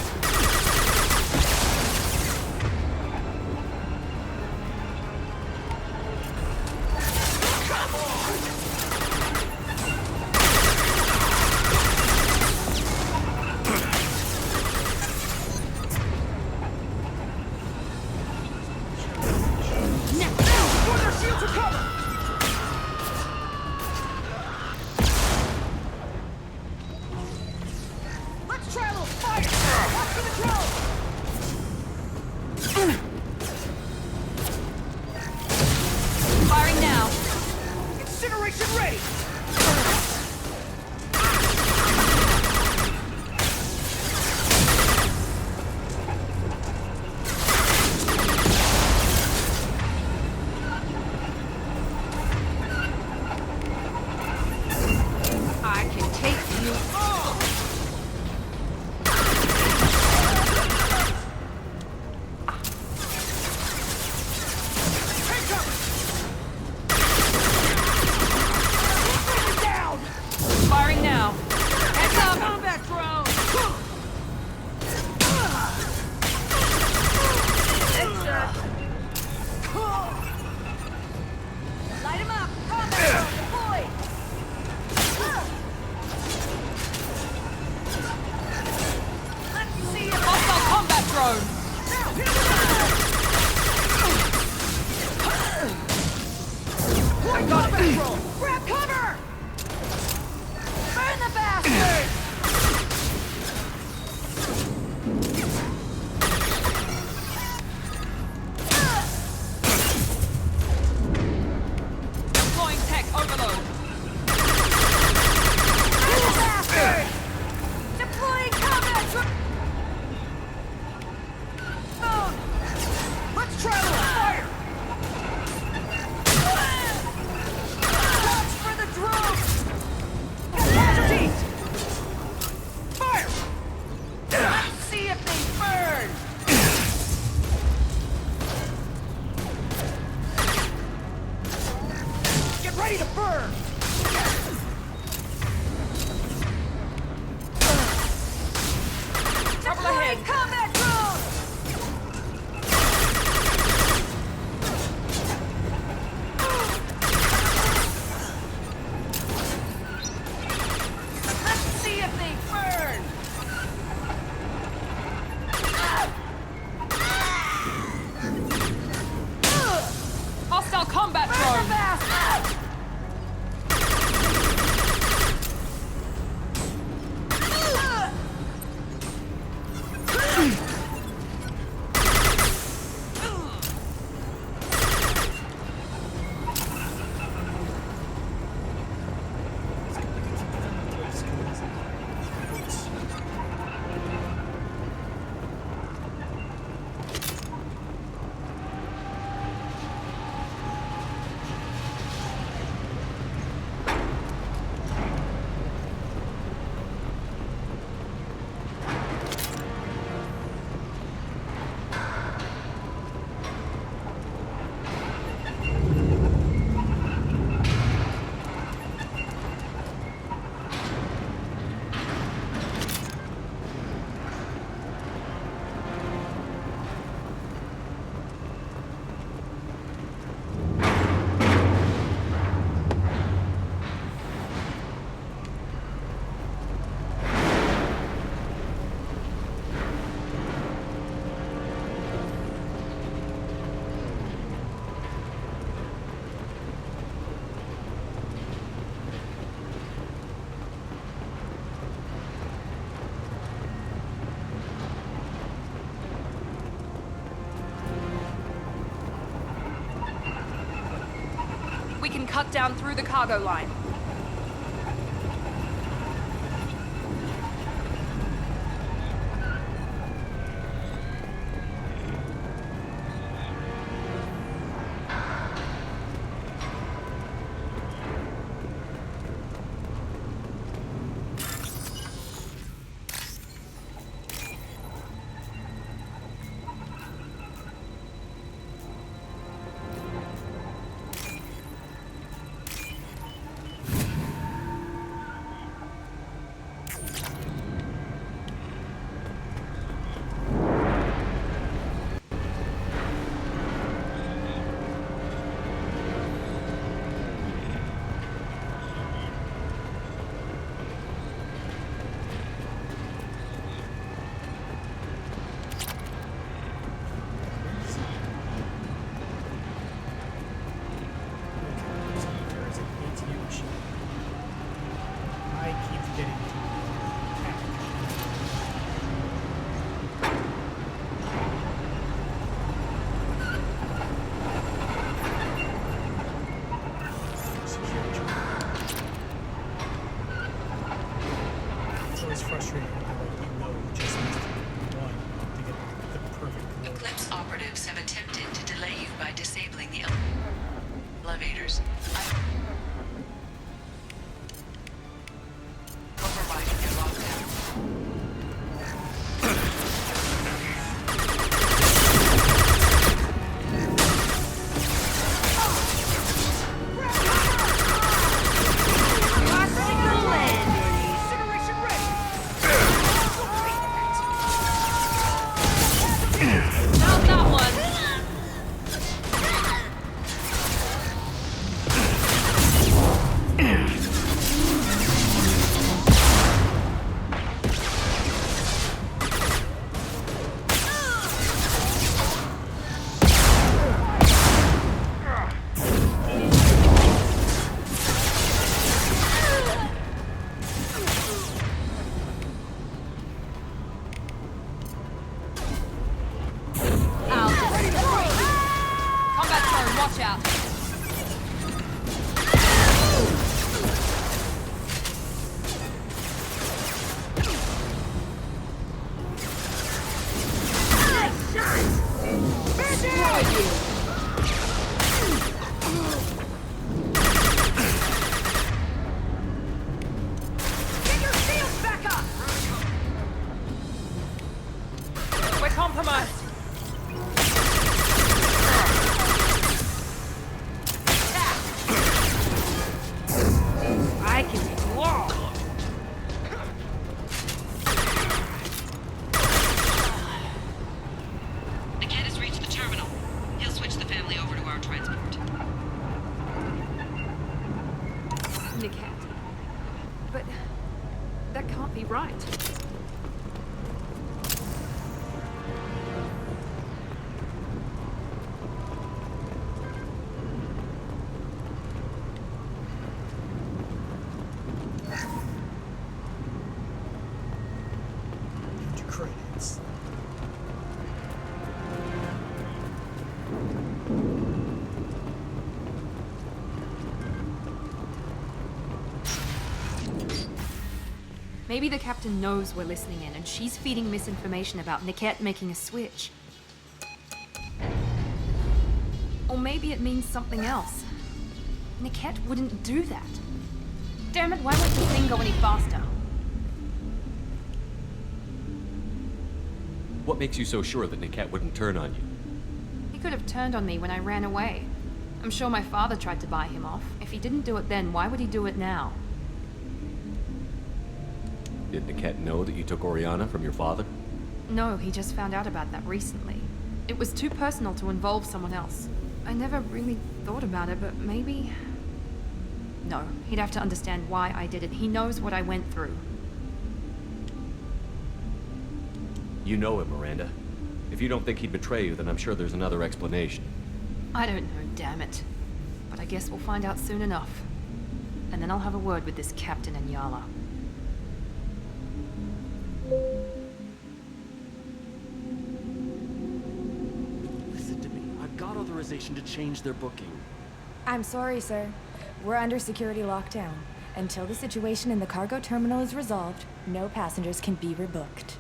Let's try a little fire! Watch for the drone! Firing now. Incineration ready! Ready to burn! Trouble ahead! Combat drone! Let's see if they burn! Hostile combat drone! We can cut down through the cargo line. It's frustrating how like you know you just missed one to get the perfect load. Eclipse operatives have attempted to delay you by disabling the elevators. Overriding their lockdown. Not that one! Niket. But that can't be right. Into credits. Maybe the captain knows we're listening in, and she's feeding misinformation about Niket making a switch. Or maybe it means something else. Niket wouldn't do that. Damn it, why won't the thing go any faster? What makes you so sure that Niket wouldn't turn on you? He could have turned on me when I ran away. I'm sure my father tried to buy him off. If he didn't do it then, why would he do it now? Did Niket know that you took Oriana from your father? No, he just found out about that recently. It was too personal to involve someone else. I never really thought about it, but maybe... No, he'd have to understand why I did it. He knows what I went through. You know him, Miranda. If you don't think he'd betray you, then I'm sure there's another explanation. I don't know, damn it. But I guess we'll find out soon enough. And then I'll have a word with this captain and Yala. Listen to me. I've got authorization to change their booking. I'm sorry, sir. We're under security lockdown. Until the situation in the cargo terminal is resolved, no passengers can be rebooked.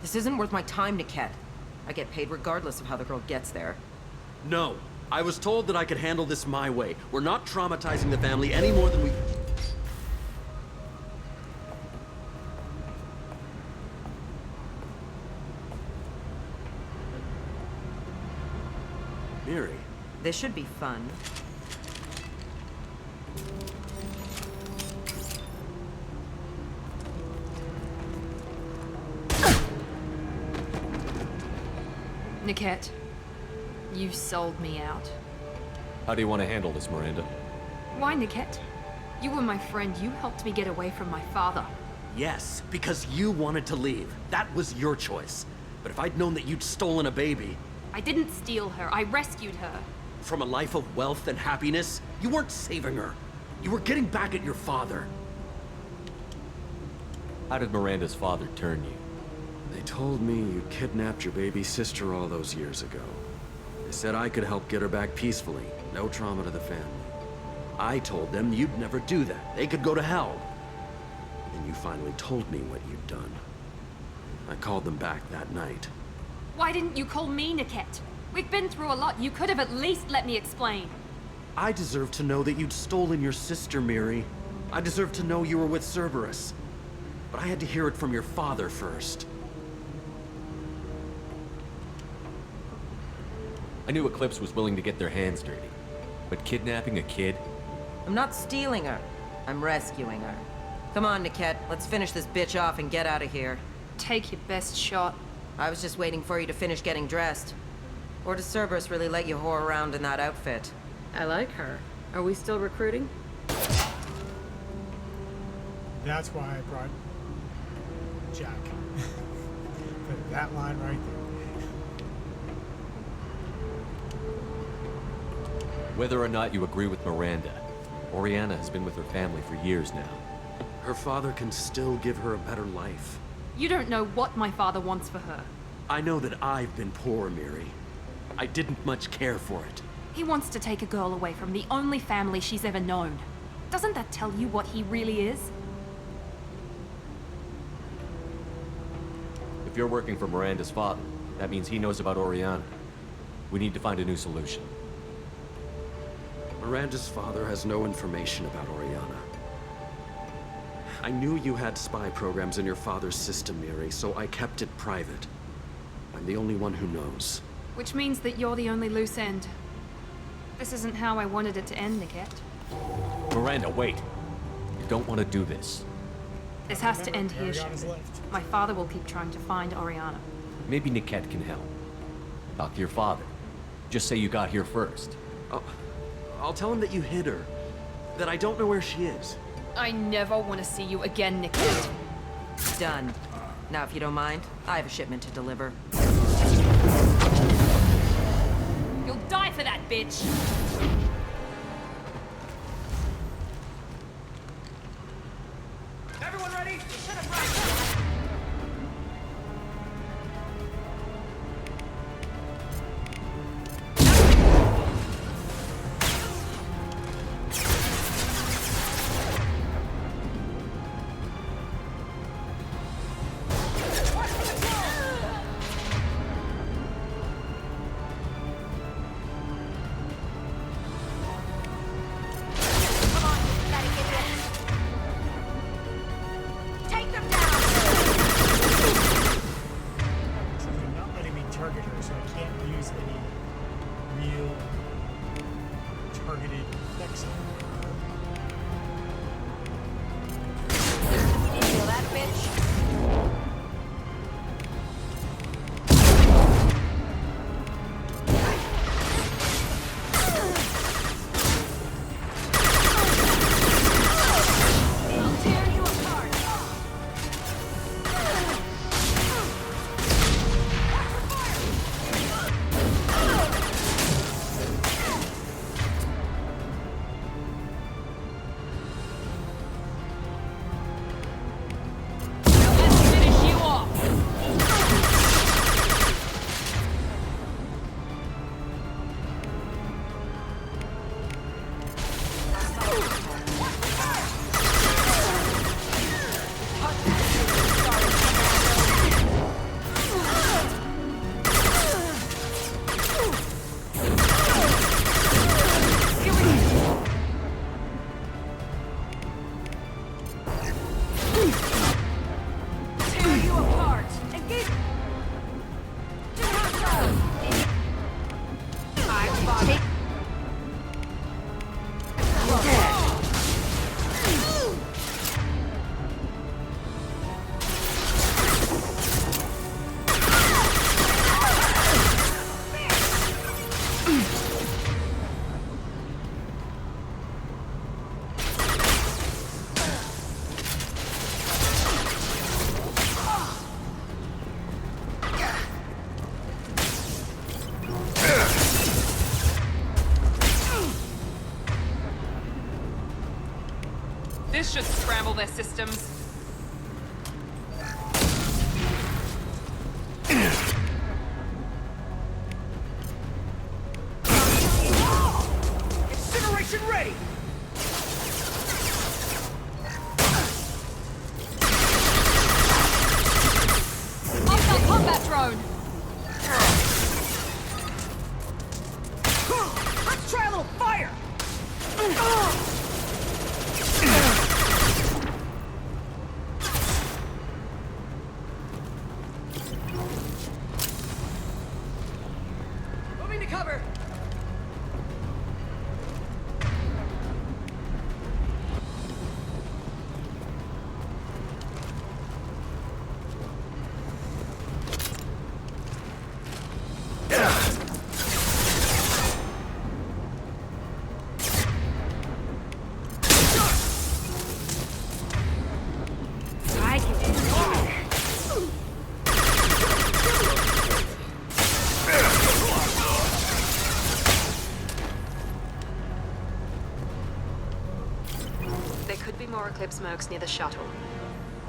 This isn't worth my time, Niket. I get paid regardless of how the girl gets there. No. I was told that I could handle this my way. We're not traumatizing the family any more than we... Miri. This should be fun. Niket, you sold me out. How do you want to handle this, Miranda? Why, Niket? You were my friend. You helped me get away from my father. Yes, because you wanted to leave. That was your choice. But if I'd known that you'd stolen a baby... I didn't steal her. I rescued her. From a life of wealth and happiness, you weren't saving her. You were getting back at your father. How did Miranda's father turn you? They told me you kidnapped your baby sister all those years ago. They said I could help get her back peacefully. No trauma to the family. I told them you'd never do that. They could go to hell. Then you finally told me what you'd done. I called them back that night. Why didn't you call me, Niket? We've been through a lot. You could have at least let me explain. I deserve to know that you'd stolen your sister, Miri. I deserve to know you were with Cerberus. But I had to hear it from your father first. I knew Eclipse was willing to get their hands dirty. But kidnapping a kid? I'm not stealing her. I'm rescuing her. Come on, Niket. Let's finish this bitch off and get out of here. Take your best shot. I was just waiting for you to finish getting dressed. Or does Cerberus really let you whore around in that outfit? I like her. Are we still recruiting? That's why I brought Jack. That line right there. Whether or not you agree with Miranda, Oriana has been with her family for years now. Her father can still give her a better life. You don't know what my father wants for her. I know that I've been poor, Miri. I didn't much care for it. He wants to take a girl away from the only family she's ever known. Doesn't that tell you what he really is? If you're working for Miranda's father, that means he knows about Oriana. We need to find a new solution. Miranda's father has no information about Oriana. I knew you had spy programs in your father's system, Miri, so I kept it private. I'm the only one who knows. Which means that you're the only loose end. This isn't how I wanted it to end, Niket. Miranda, wait. You don't want to do this. This has to end here, Shepard. My father will keep trying to find Oriana. Maybe Niket can help. Talk to your father. Just say you got here first. I'll tell him that you hid her. That I don't know where she is. I never want to see you again, Nickette. Done. Now, if you don't mind, I have a shipment to deliver. You'll die for that, bitch! Everyone ready? This should scramble their systems. Incineration ready! Hostile combat drone! Let's try a little fire! Moving to cover! There could be more Eclipse mercs near the shuttle.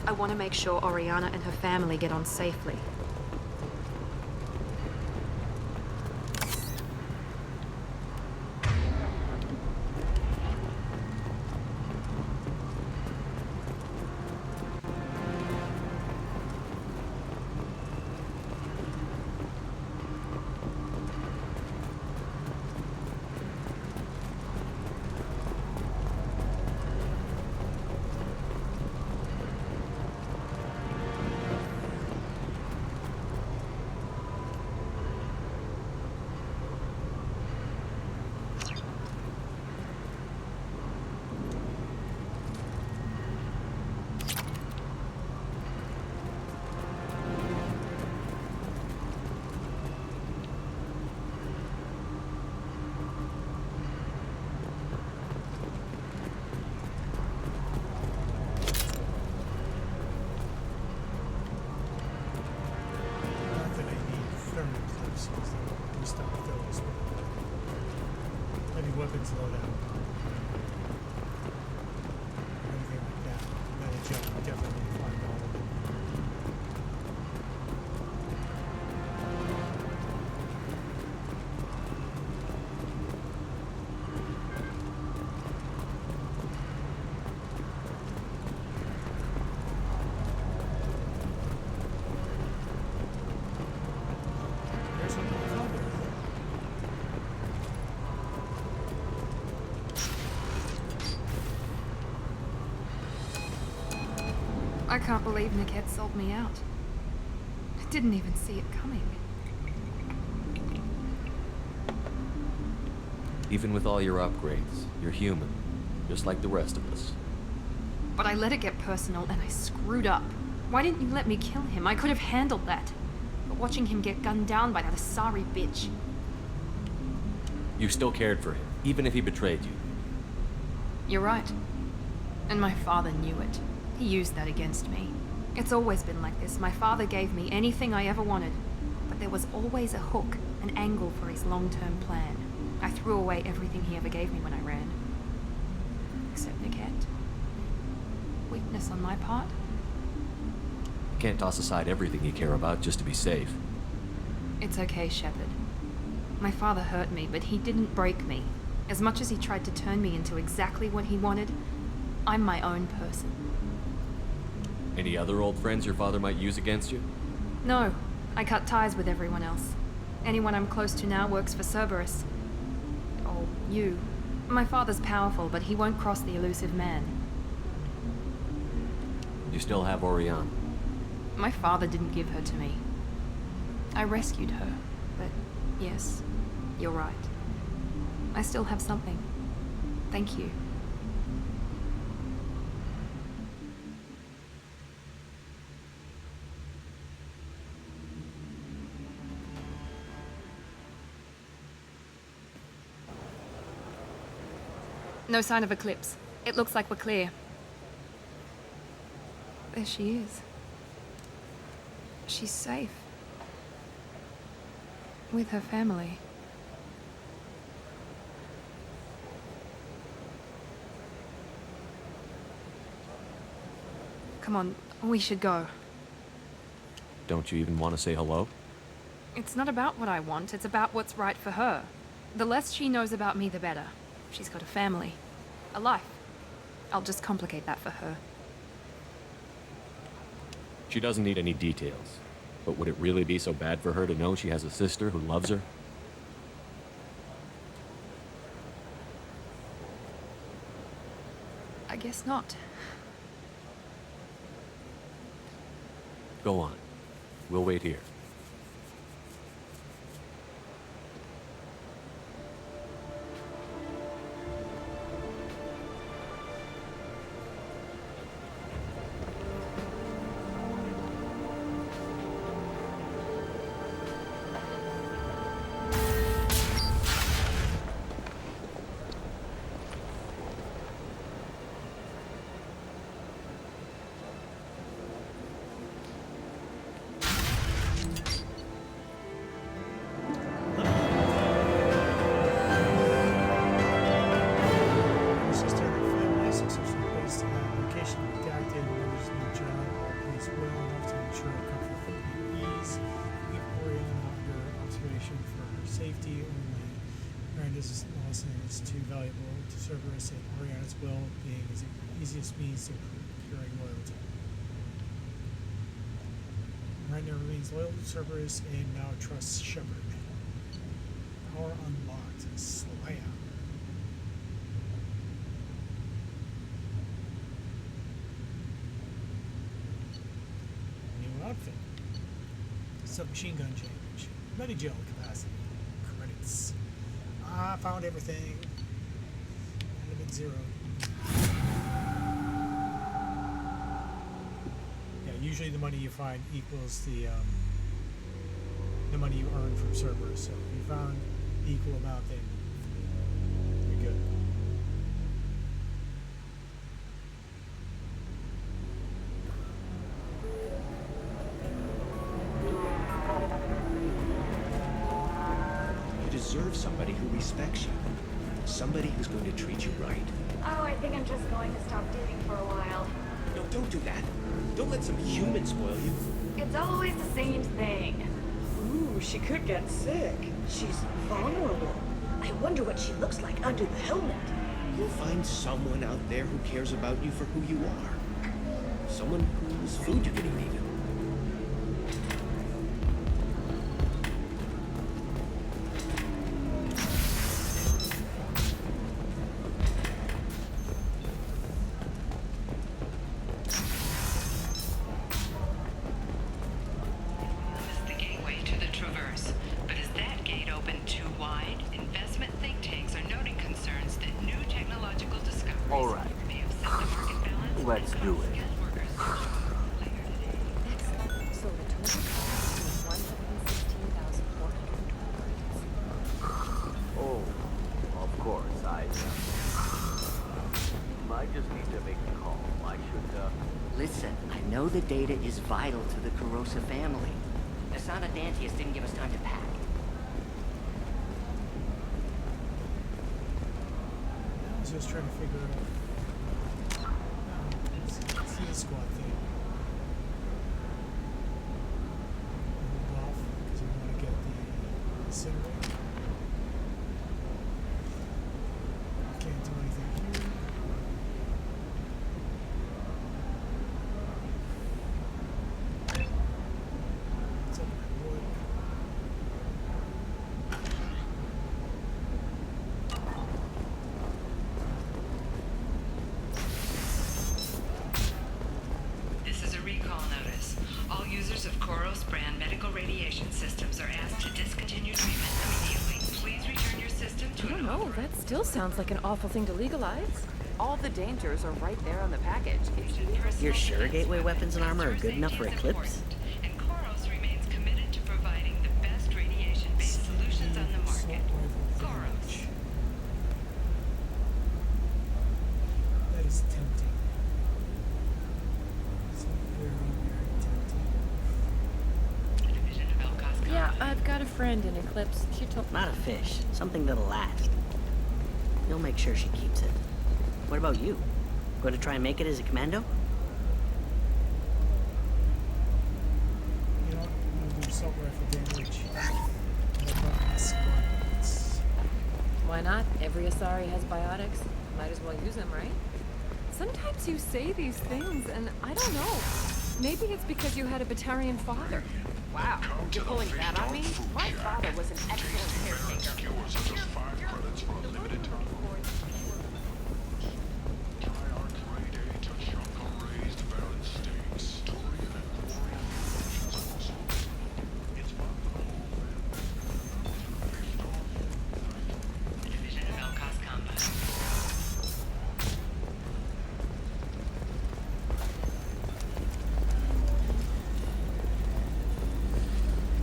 I want to make sure Oriana and her family get on safely. I can't believe Niket sold me out. I didn't even see it coming. Even with all your upgrades, you're human, just like the rest of us. But I let it get personal and I screwed up. Why didn't you let me kill him? I could have handled that. But watching him get gunned down by that Asari bitch. You still cared for him, even if he betrayed you. You're right. And my father knew it. He used that against me. It's always been like this. My father gave me anything I ever wanted. But there was always a hook, an angle for his long-term plan. I threw away everything he ever gave me when I ran. Except Niket. Weakness on my part? You can't toss aside everything you care about just to be safe. It's okay, Shepard. My father hurt me, but he didn't break me. As much as he tried to turn me into exactly what he wanted, I'm my own person. Any other old friends your father might use against you? No, I cut ties with everyone else. Anyone I'm close to now works for Cerberus. Or you. My father's powerful, but he won't cross the elusive man. You still have Oriana. My father didn't give her to me. I rescued her, but yes, you're right. I still have something. Thank you. No sign of Eclipse. It looks like we're clear. There she is. She's safe. With her family. Come on, we should go. Don't you even want to say hello? It's not about what I want, it's about what's right for her. The less she knows about me, the better. She's got a family. A life. I'll just complicate that for her. She doesn't need any details. But would it really be so bad for her to know she has a sister who loves her? I guess not. Go on. We'll wait here. Safety only. Miranda's lesson is too valuable to Cerberus, and Oriana's well-being is the easiest means to procuring loyalty. Miranda remains loyal to Cerberus and now trusts Shepard. Power unlocked. Slam. New outfit. Submachine gun change. Medi-gel capacity. Credits. I found everything. Element 0. Yeah, usually the money you find equals the money you earn from Cerberus. So if you found the equal amount, then you're good. Deserve somebody who respects you. Somebody who's going to treat you right. Oh, I think I'm just going to stop dating for a while. No, don't do that. Don't let some human spoil you. It's always the same thing. Ooh, she could get sick. She's vulnerable. I wonder what she looks like under the helmet. You'll find someone out there who cares about you for who you are. Someone whose food you can eat even. All right. Let's do it. So the total cost was 116,400 credits. Oh, of course, I just need to make a call. I should, Listen, I know the data is vital to the Carosa family. Asana Dantius didn't give us time to pack. I was just trying to figure out. Let's see the squad thing. Hold off because we want to get the incinerator. Can't do anything here. What's up with that wood? This is a recall notice. All users of Koros brand medical radiation systems are asked to discontinue treatment immediately. Please return your system to I don't know, that still sounds like an awful thing to legalize. All the dangers are right there on the package. It's legal. You're sure gateway weapons and armor are good enough for Eclipse? And Koros remains committed to providing the best radiation-based solutions on the market. Koros. That is tempting. So very, very tempting. Yeah, I've got a friend in Eclipse. She told Not a fish. Something that'll last. You'll make sure she keeps it. What about you? Going to try and make it as a commando? You know what? I'm gonna do assault rifle damage. And I'll run my squads. Why not? Every Asari has biotics. Might as well use them, right? Sometimes you say these things, and I don't know. Maybe it's because you had a Batarian father. Wow, you're pulling that on me? My father was an excellent caretaker.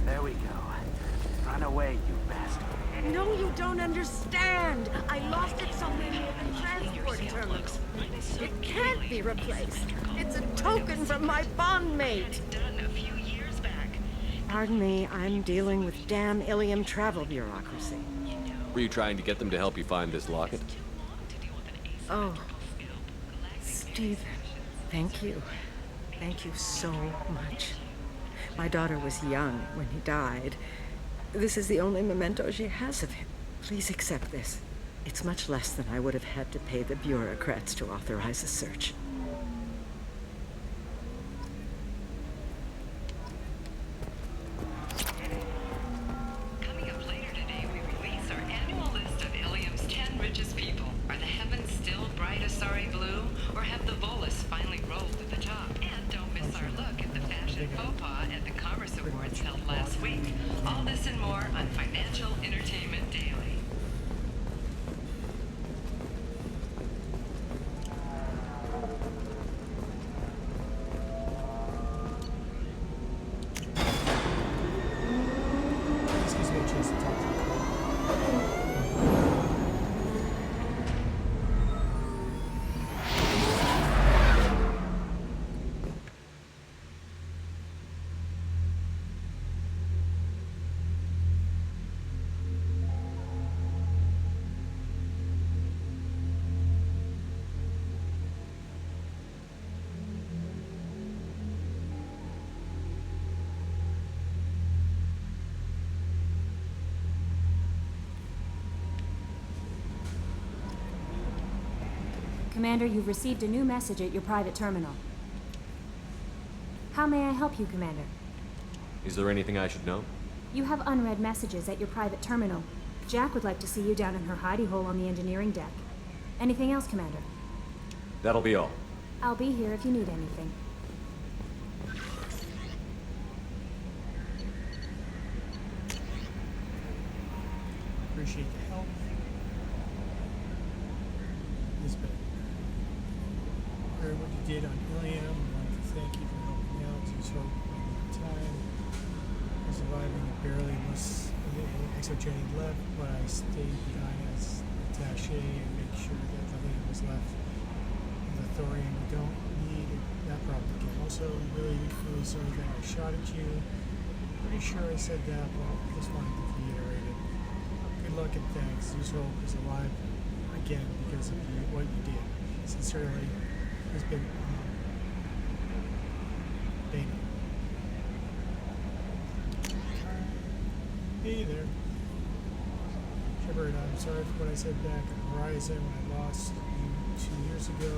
there we go. Run away, you bastard. No, you don't understand. I lost it somewhere near the transport terminal. It can't be replaced. It's a token from my bondmate. Pardon me, I'm dealing with damn Ilium travel bureaucracy. Were you trying to get them to help you find this locket? Oh, Stephen, thank you. Thank you so much. My daughter was young when he died. This is the only memento she has of him. Please accept this. It's much less than I would have had to pay the bureaucrats to authorize a search. Coming up later today, we release our annual list of Ilium's 10 richest people. Are the heavens still bright Asari blue, or have the Volus finally rolled to the top? And don't miss our look at the fashion faux pas at the Commerce Awards held last week. All this and more on Financial Entertainment Daily. This gives me a chance to talk to you. Commander, you've received a new message at your private terminal. How may I help you, Commander? Is there anything I should know? You have unread messages at your private terminal. Jack would like to see you down in her hidey hole on the engineering deck. Anything else, Commander? That'll be all. I'll be here if you need anything. Appreciate the help. This bit. heard what you did on llium. I wanted to thank you for helping me out. Just hope in time for surviving. I barely was exo training left, but I stayed behind as attaché and make sure that nothing was left of the thorium we don't need that problem again. Also, really sorry that I shot at you. Pretty sure I said that, but I just wanted to reiterate it. Good luck and thanks. Zeus Hope is alive again because of what you did. Sincerely, has been Dana. Hey there. Shepard, I'm sorry for what I said back on Horizon when I lost you 2 years ago.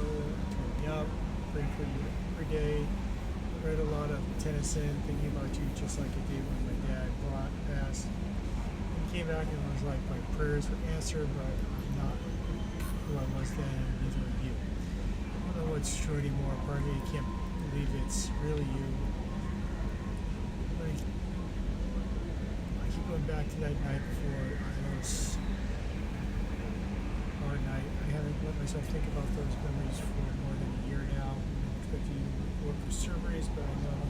Turn me up, praying for you every day. I read a lot of Tennyson, thinking about you just like I did when my dad passed. And came back and was like, my prayers were answered, but I'm not who I was then, and neither are you. I don't know what's true anymore. Part of me can't believe it's really you. Like, I keep going back to that night before those hard night. I haven't let myself think about those memories for more than a year now. I expect you to work for Cerberus, but I know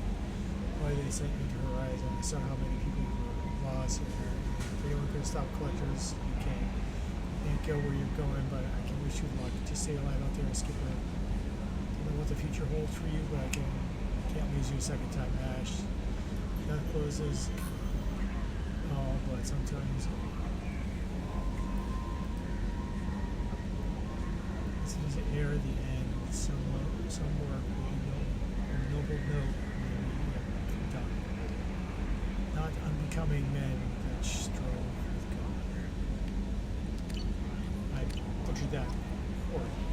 why they sent me to Horizon. I saw how many people were lost in there. If anyone could stop collectors, you can't. Can't go where you're going, but I can wish you luck. Just stay alive out there and skip it. Don't know what the future holds for you, but I can't lose you a second time, Ash. Death closes all, but sometimes as soon as it near the end, some work will be a noble note maybe done. Not unbecoming men that strove with God. I butchered that horribly.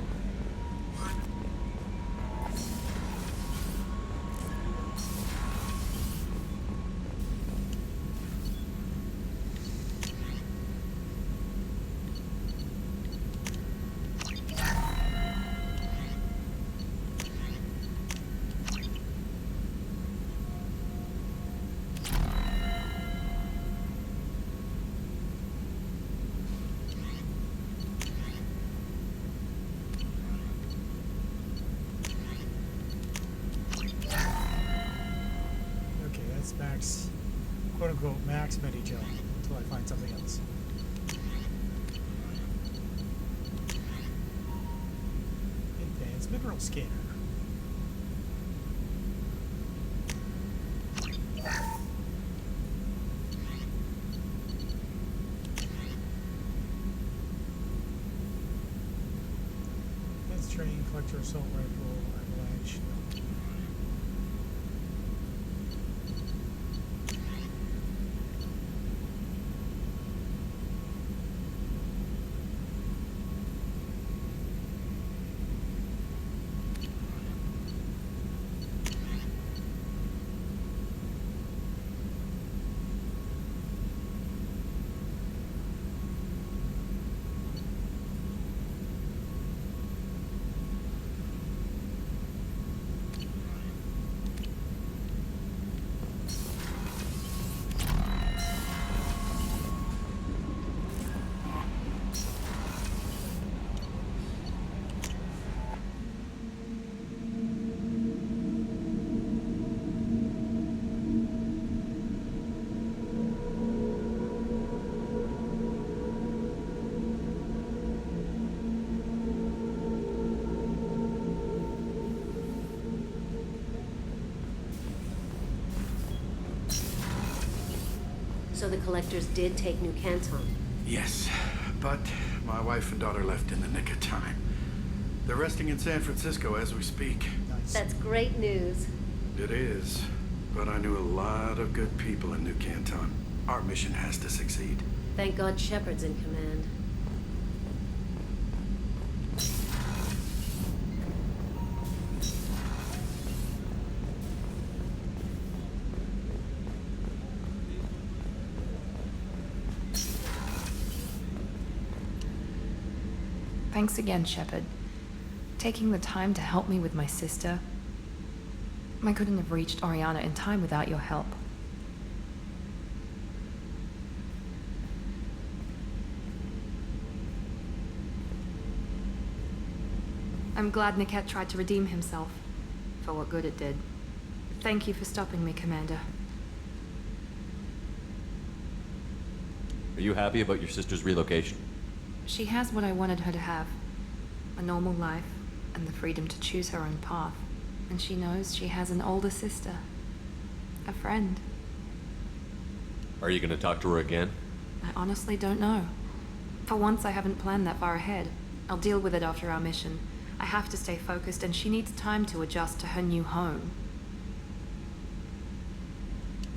Max, quote unquote, max Medi-Gel until I find something else. Advanced mineral scanner. Advanced training collector assault rifle avalanche. So the collectors did take New Canton. Yes, but my wife and daughter left in the nick of time. They're resting in San Francisco as we speak. That's great news. It is, but I knew a lot of good people in New Canton. Our mission has to succeed. Thank God Shepard's in command. Thanks again, Shepard. Taking the time to help me with my sister. I couldn't have reached Oriana in time without your help. I'm glad Niket tried to redeem himself, for what good it did. Thank you for stopping me, Commander. Are you happy about your sister's relocation? She has what I wanted her to have. A normal life, and the freedom to choose her own path. And she knows she has an older sister. A friend. Are you gonna talk to her again? I honestly don't know. For once, I haven't planned that far ahead. I'll deal with it after our mission. I have to stay focused, and she needs time to adjust to her new home.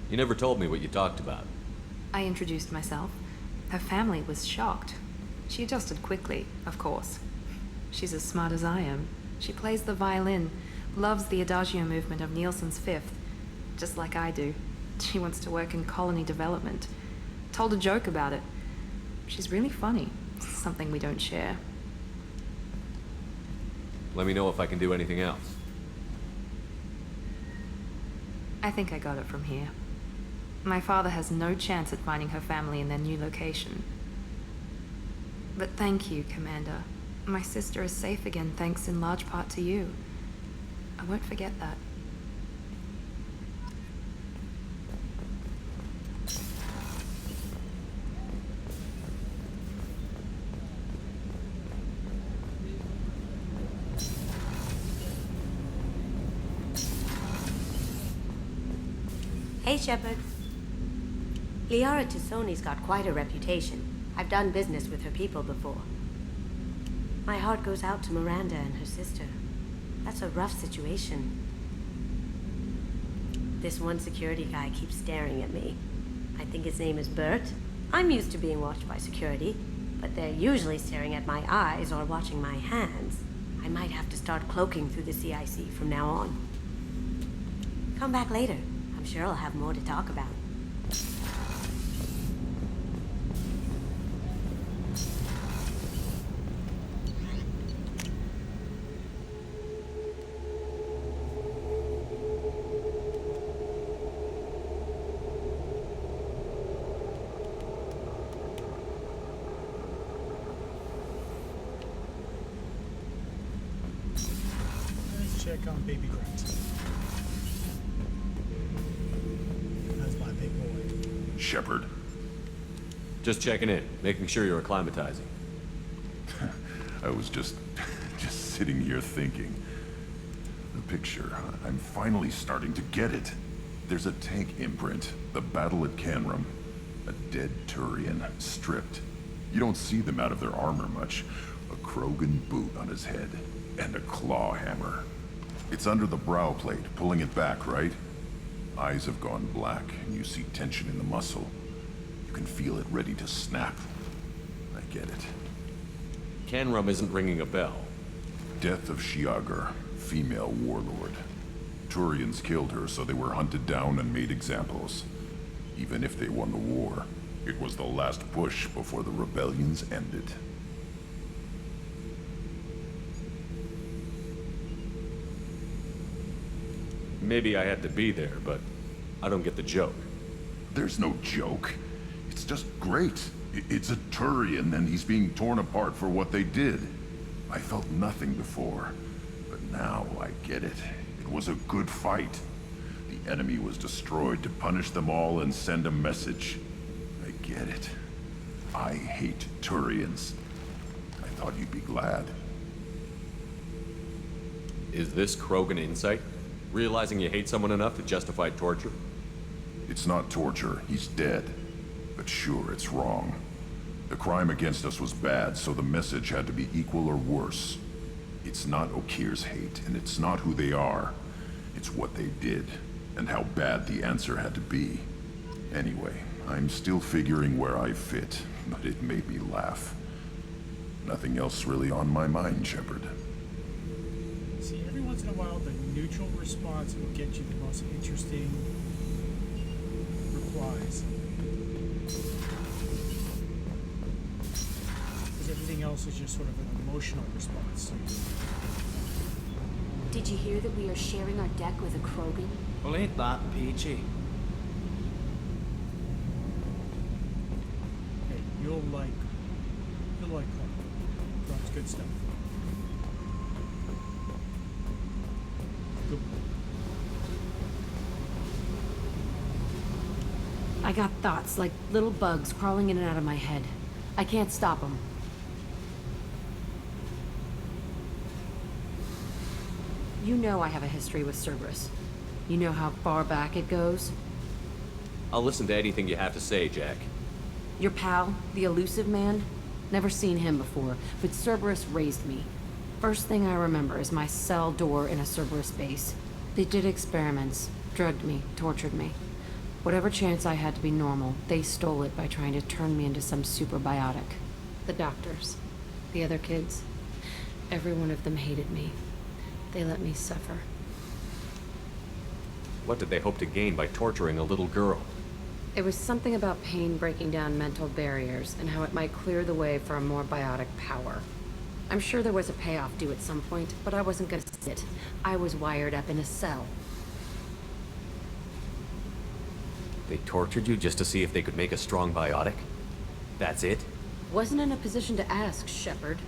You never told me what you talked about. I introduced myself. Her family was shocked. She adjusted quickly, of course. She's as smart as I am. She plays the violin, loves the Adagio movement of Nielsen's Fifth, just like I do. She wants to work in colony development. Told a joke about it. She's really funny. Something we don't share. Let me know if I can do anything else. I think I got it from here. My father has no chance at finding her family in their new location. But thank you, Commander. My sister is safe again thanks in large part to you. I won't forget that. Hey, Shepard. Liara Tassoni's got quite a reputation. I've done business with her people before. My heart goes out to Miranda and her sister. That's a rough situation. This one security guy keeps staring at me. I think his name is Bert. I'm used to being watched by security, but they're usually staring at my eyes or watching my hands. I might have to start cloaking through the CIC from now on. Come back later. I'm sure I'll have more to talk about. Let's check on baby Grant. That's my big boy. Shepard. Just checking in, making sure you're acclimatizing. I was just sitting here thinking. The picture, I'm finally starting to get it. There's a tank imprint, the battle at Canrum. A dead Turian, stripped. You don't see them out of their armor much. A Krogan boot on his head, and a claw hammer. It's under the brow plate, pulling it back, right? Eyes have gone black, and you see tension in the muscle. You can feel it ready to snap. I get it. Canrum isn't ringing a bell. Death of Shiagar, female warlord. Turians killed her, so they were hunted down and made examples. Even if they won the war, it was the last push before the rebellions ended. Maybe I had to be there, but I don't get the joke. There's no joke. It's just great. It's a Turian, and he's being torn apart for what they did. I felt nothing before, but now I get it. It was a good fight. The enemy was destroyed to punish them all and send a message. I get it. I hate Turians. I thought you'd be glad. Is this Krogan insight? Realizing you hate someone enough to justify torture? It's not torture. He's dead. But sure, it's wrong. The crime against us was bad, so the message had to be equal or worse. It's not Okir's hate, and it's not who they are. It's what they did, and how bad the answer had to be. Anyway, I'm still figuring where I fit, but it made me laugh. Nothing else really on my mind, Shepard. See, every once in a while, the neutral response will get you the most interesting replies. Because everything else is just sort of an emotional response. Did you hear that we are sharing our deck with a Krogan? Well, ain't that peachy? Hey, you'll like Clark. Clark's good stuff. I got thoughts like little bugs crawling in and out of my head. I can't stop them. You know I have a history with Cerberus. You know how far back it goes? I'll listen to anything you have to say, Jack. Your pal, the elusive man? Never seen him before, but Cerberus raised me. First thing I remember is my cell door in a Cerberus base. They did experiments, drugged me, tortured me. Whatever chance I had to be normal, they stole it by trying to turn me into some superbiotic. The doctors, the other kids, every one of them hated me. They let me suffer. What did they hope to gain by torturing a little girl? It was something about pain breaking down mental barriers and how it might clear the way for a more biotic power. I'm sure there was a payoff due at some point, but I wasn't gonna sit. I was wired up in a cell. They tortured you just to see if they could make a strong biotic? That's it? Wasn't in a position to ask, Shepard.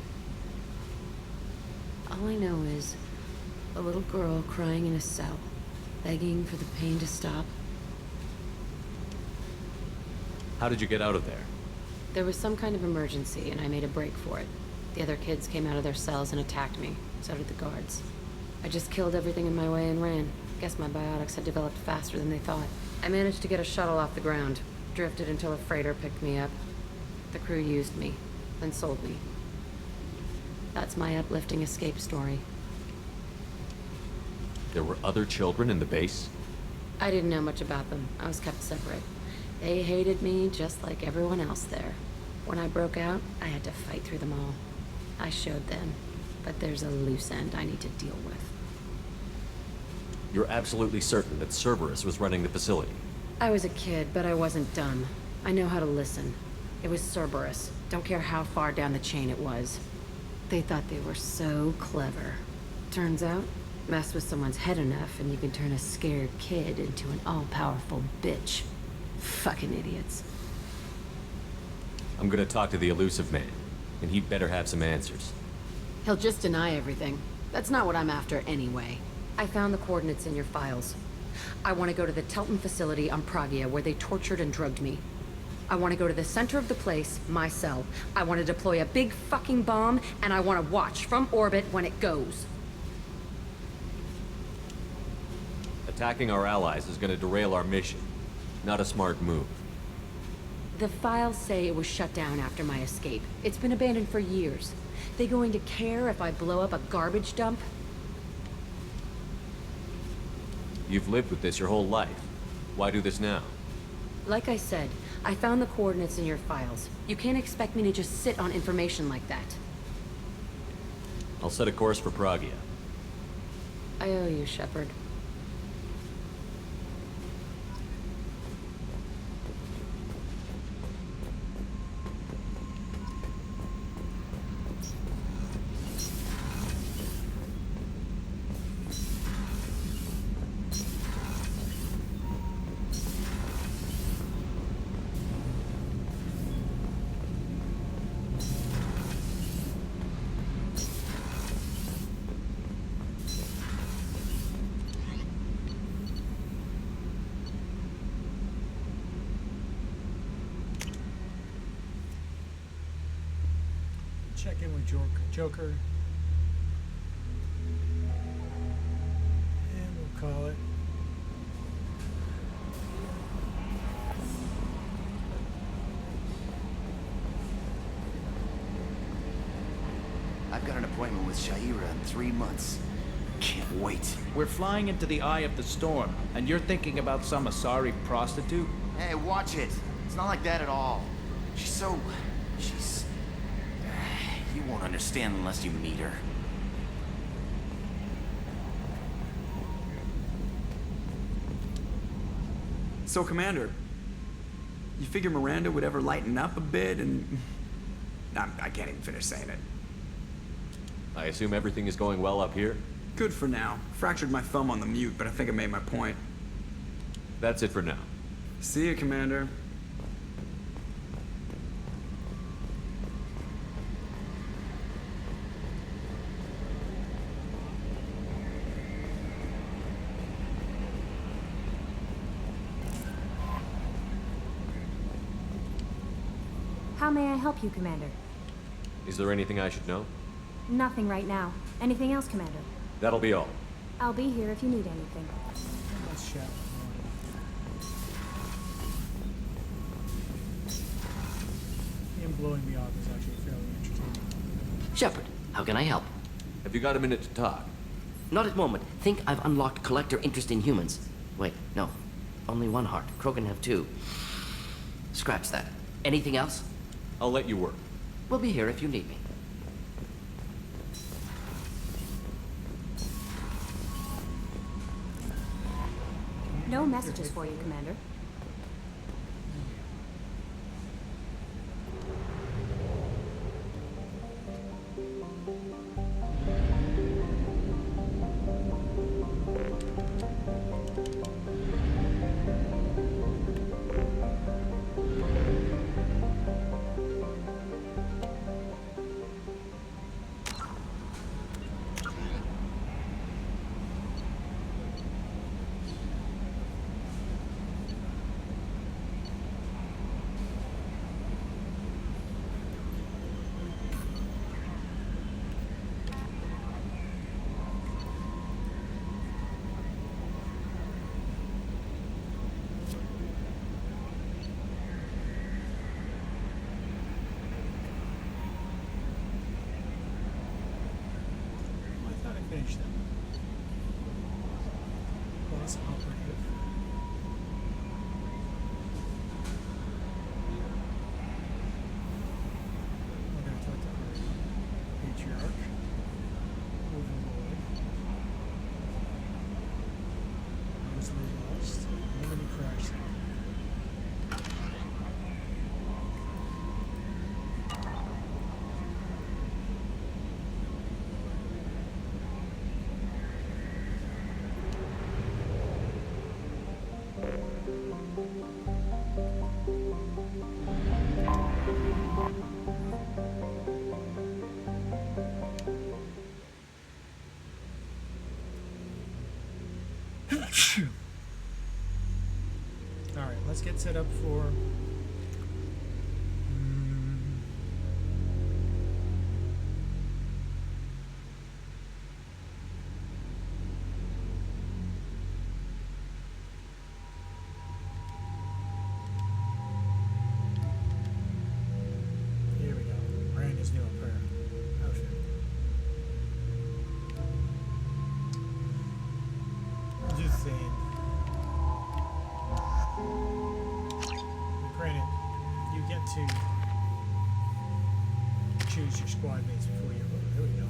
All I know is a little girl crying in a cell, begging for the pain to stop. How did you get out of there? There was some kind of emergency, and I made a break for it. The other kids came out of their cells and attacked me. So did the guards. I just killed everything in my way and ran. Guess my biotics had developed faster than they thought. I managed to get a shuttle off the ground. Drifted until a freighter picked me up. The crew used me, then sold me. That's my uplifting escape story. There were other children in the base? I didn't know much about them. I was kept separate. They hated me just like everyone else there. When I broke out, I had to fight through them all. I showed them, but there's a loose end I need to deal with. You're absolutely certain that Cerberus was running the facility? I was a kid, but I wasn't dumb. I know how to listen. It was Cerberus. Don't care how far down the chain it was. They thought they were so clever. Turns out, mess with someone's head enough and you can turn a scared kid into an all-powerful bitch. Fucking idiots. I'm gonna talk to the elusive man, and he'd better have some answers. He'll just deny everything. That's not what I'm after anyway. I found the coordinates in your files. I want to go to the Telton facility on Pragia where they tortured and drugged me. I want to go to the center of the place, my cell. I want to deploy a big fucking bomb, and I want to watch from orbit when it goes. Attacking our allies is gonna derail our mission. Not a smart move. The files say it was shut down after my escape. It's been abandoned for years. They going to care if I blow up a garbage dump? You've lived with this your whole life. Why do this now? Like I said, I found the coordinates in your files. You can't expect me to just sit on information like that. I'll set a course for Pragia. I owe you, Shepard. Check in with Joker. And we'll call it. I've got an appointment with Shaira in 3 months. Can't wait. We're flying into the eye of the storm, and you're thinking about some Asari prostitute? Hey, watch it. It's not like that at all. She's... You won't understand unless you meet her. So, Commander, you figure Miranda would ever lighten up a bit and... I can't even finish saying it. I assume everything is going well up here? Good for now. Fractured my thumb on the mute, but I think I made my point. That's it for now. See you, Commander. How may I help you, Commander? Is there anything I should know? Nothing right now. Anything else, Commander? That'll be all. I'll be here if you need anything. Let's chat. Him blowing me off is actually fairly entertaining. Shepard, how can I help? Have you got a minute to talk? Not at the moment. Think I've unlocked collector interest in humans. Wait, no. Only one heart. Krogan have two. Scratch that. Anything else? I'll let you work. We'll be here if you need me. No messages for you, Commander. Finish them. Plus operative. We're going to talk to our patriarch. Overlord. Mostly lost. Nobody crashed. Alright, let's get set up for here we go. Miranda's new prayer outfit. Do the thing. Granted, you get to choose your squad mates before you. Oh, there we go.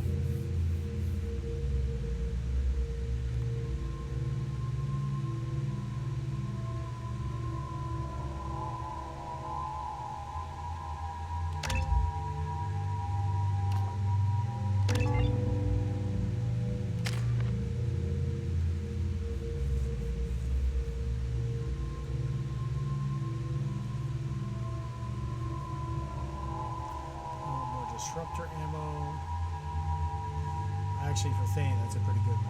Disruptor ammo. Actually, for Thane, that's a pretty good one.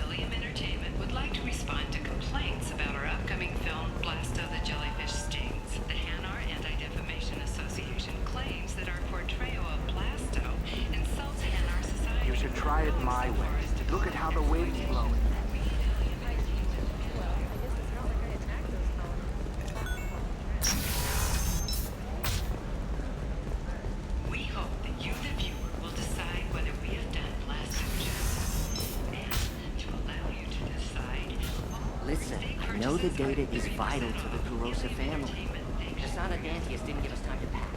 Llium Entertainment would like to respond to complaints about our upcoming film, Blasto the Jellyfish Stings. The Hanar Anti-Defamation Association claims that our portrayal of Blasto insults Hanar society. You should try it my way. Look at how the wind's blowing. We hope that you, the viewer, will decide whether we have done Blasto justice. And to allow you to decide, Listen, I know the data is vital to the Carosa family. Kasana Dantius didn't give us time to pack.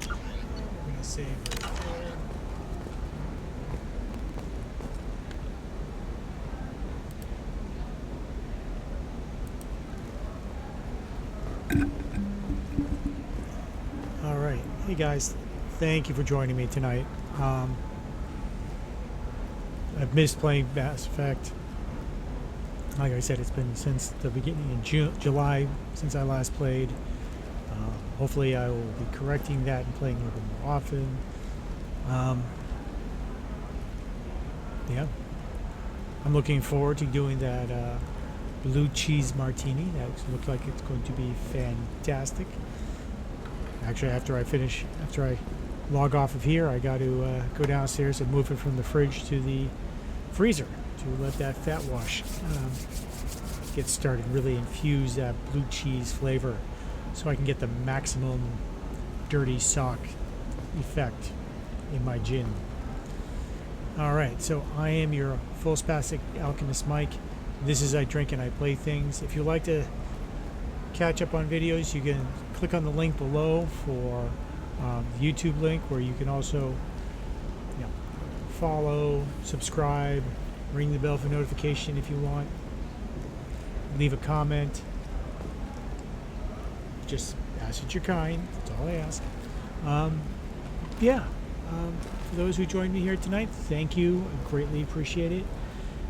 I'm gonna save right there. All right. Hey guys, thank you for joining me tonight. I've missed playing Mass Effect. Like I said, it's been since the beginning in July since I last played. Hopefully I will be correcting that and playing a little bit more often. Yeah. I'm looking forward to doing that blue cheese martini. That looks like it's going to be fantastic. Actually, after I log off of here, I got to go downstairs and move it from the fridge to the freezer to let that fat wash get started, really infuse that blue cheese flavor so I can get the maximum dirty sock effect in my gin. Alright, so I am your full spastic alchemist Mike. This is I Drink and I Play Things. If you'd like to catch up on videos, you can click on the link below for the YouTube link, where you can also follow, subscribe, ring the bell for notification if you want, leave a comment. Just ask that you're kind. That's all I ask. For those who joined me here tonight, thank you. I greatly appreciate it.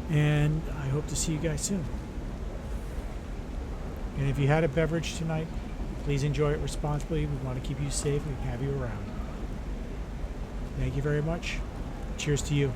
And I hope to see you guys soon. And if you had a beverage tonight, please enjoy it responsibly. We want to keep you safe and have you around. Thank you very much. Cheers to you.